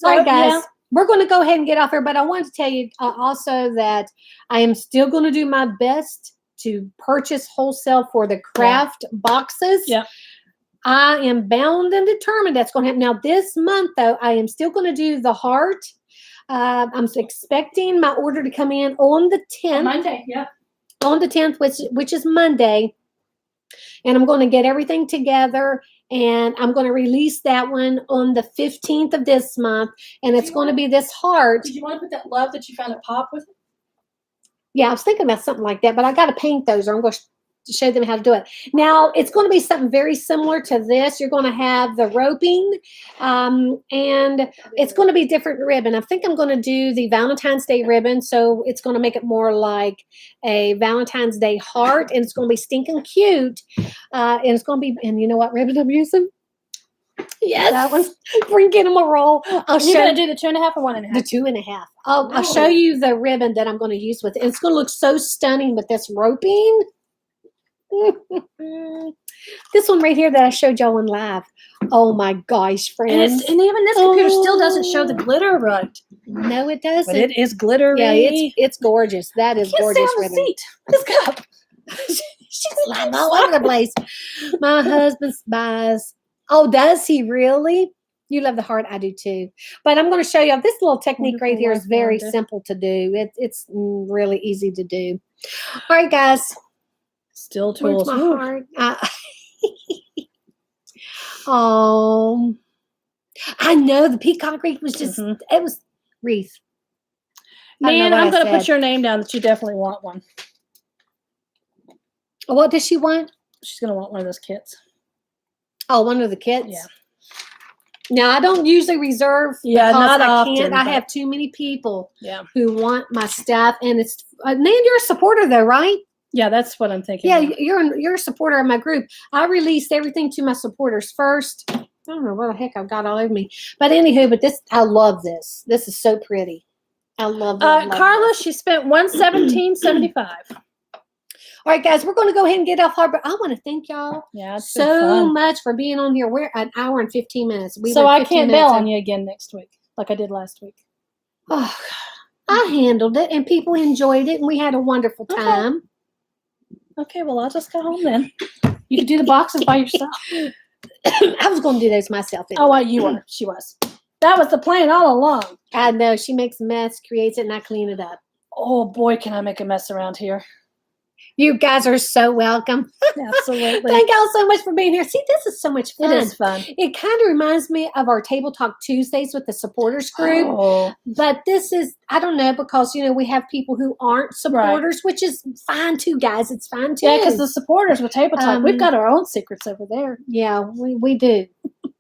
All right, guys. Yeah. We're going to go ahead and get off here, but I wanted to tell you also that I am still going to do my best to purchase wholesale for the craft boxes. Yeah. I am bound and determined that's going to happen. Now, this month, though, I am still going to do the heart. I'm expecting my order to come in on the 10th. Monday, yeah. On the 10th, which is Monday. And I'm going to get everything together. And I'm going to release that one on the 15th of this month. And it's going to be this heart. Did you want to put that love that you found at Pop with it? Yeah, I was thinking about something like that. But I got to paint those, or I'm going to show them how to do it. Now, it's going to be something very similar to this. You're going to have the roping, and it's going to be different ribbon. I think I'm going to do the Valentine's Day ribbon, so it's going to make it more like a Valentine's Day heart, and it's going to be stinking cute. And it's going to be, and you know what ribbon I'm using? Yes, that one. Bring them a roll. You're going to do the 2.5 or 1.5? The 2.5. I'll show you the ribbon that I'm going to use with it. It's going to look so stunning with this roping. This one right here that I showed y'all in live. Oh my gosh, friends! And even this computer still doesn't show the glitter right. No, it doesn't. But it is glittery. Yeah, it's gorgeous. That is gorgeous ribbon. Seat. Let's go. She's sliding all over the place. My husband buys. Oh, does he really? You love the heart. I do too. But I'm going to show you this little technique right here is very simple to do. It's really easy to do. All right, guys. Still tools. Where's my heart? Oh, I know the peacock wreath was just, it was wreath. Man, I'm going to put your name down that you definitely want one. What does she want? She's going to want one of those kits. Oh, one of the kits? Yeah. Now, I don't usually reserve. Yeah, not often. Can't. I have too many people who want my stuff. And it's, Nan, you're a supporter though, right? Yeah, that's what I'm thinking. Yeah, you're a supporter of my group. I released everything to my supporters first. I don't know what the heck I've got all over me. But anywho, but this, I love this. This is so pretty. I love that. Carla, she spent $117.75. All right, guys, we're going to go ahead and get off hard, but I want to thank y'all so much for being on here. We're an hour and 15 minutes. So I can't bail on you again next week like I did last week. Oh, I handled it, and people enjoyed it, and we had a wonderful time. Okay, well, I'll just go home then. You can do the boxes by yourself. I was going to do those myself. Anyway. Oh, well, you were. She was. That was the plan all along. I know. She makes a mess, creates it, and I clean it up. Oh, boy, can I make a mess around here. You guys are so welcome. Absolutely. Thank y'all so much for being here. See, this is so much fun. It is fun. It kind of reminds me of our Table Talk Tuesdays with the supporters group. Oh. But this is, I don't know, because, you know, we have people who aren't supporters, which is fine too, guys. It's fine too. Yeah, because the supporters with Table Talk, we've got our own secrets over there. Yeah, we do.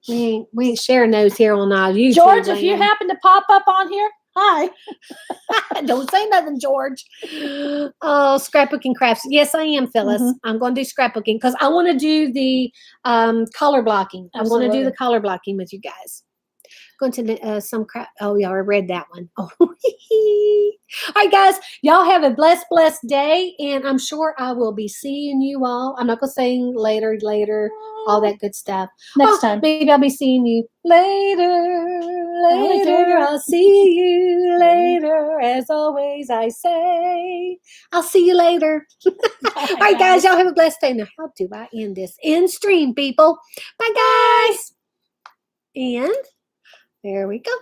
we ain't sharing those here on our YouTube. George, if you happen to pop up on here, hi. Don't say nothing, George. Oh, scrapbooking crafts. Yes, I am, Phyllis. I'm going to do scrapbooking because I want to do the color blocking. I'm going to do the color blocking with you guys. Going to some crap. Oh, yeah, I read that one. Oh. All right, guys. Y'all have a blessed day, and I'm sure I will be seeing you all. I'm not going to say later, all that good stuff. Next time. Maybe I'll be seeing you later. I'll see you later. As always, I say, I'll see you later. All right, guys. Y'all have a blessed day. Now, how do I end this? End stream, people. Bye, guys. And there we go.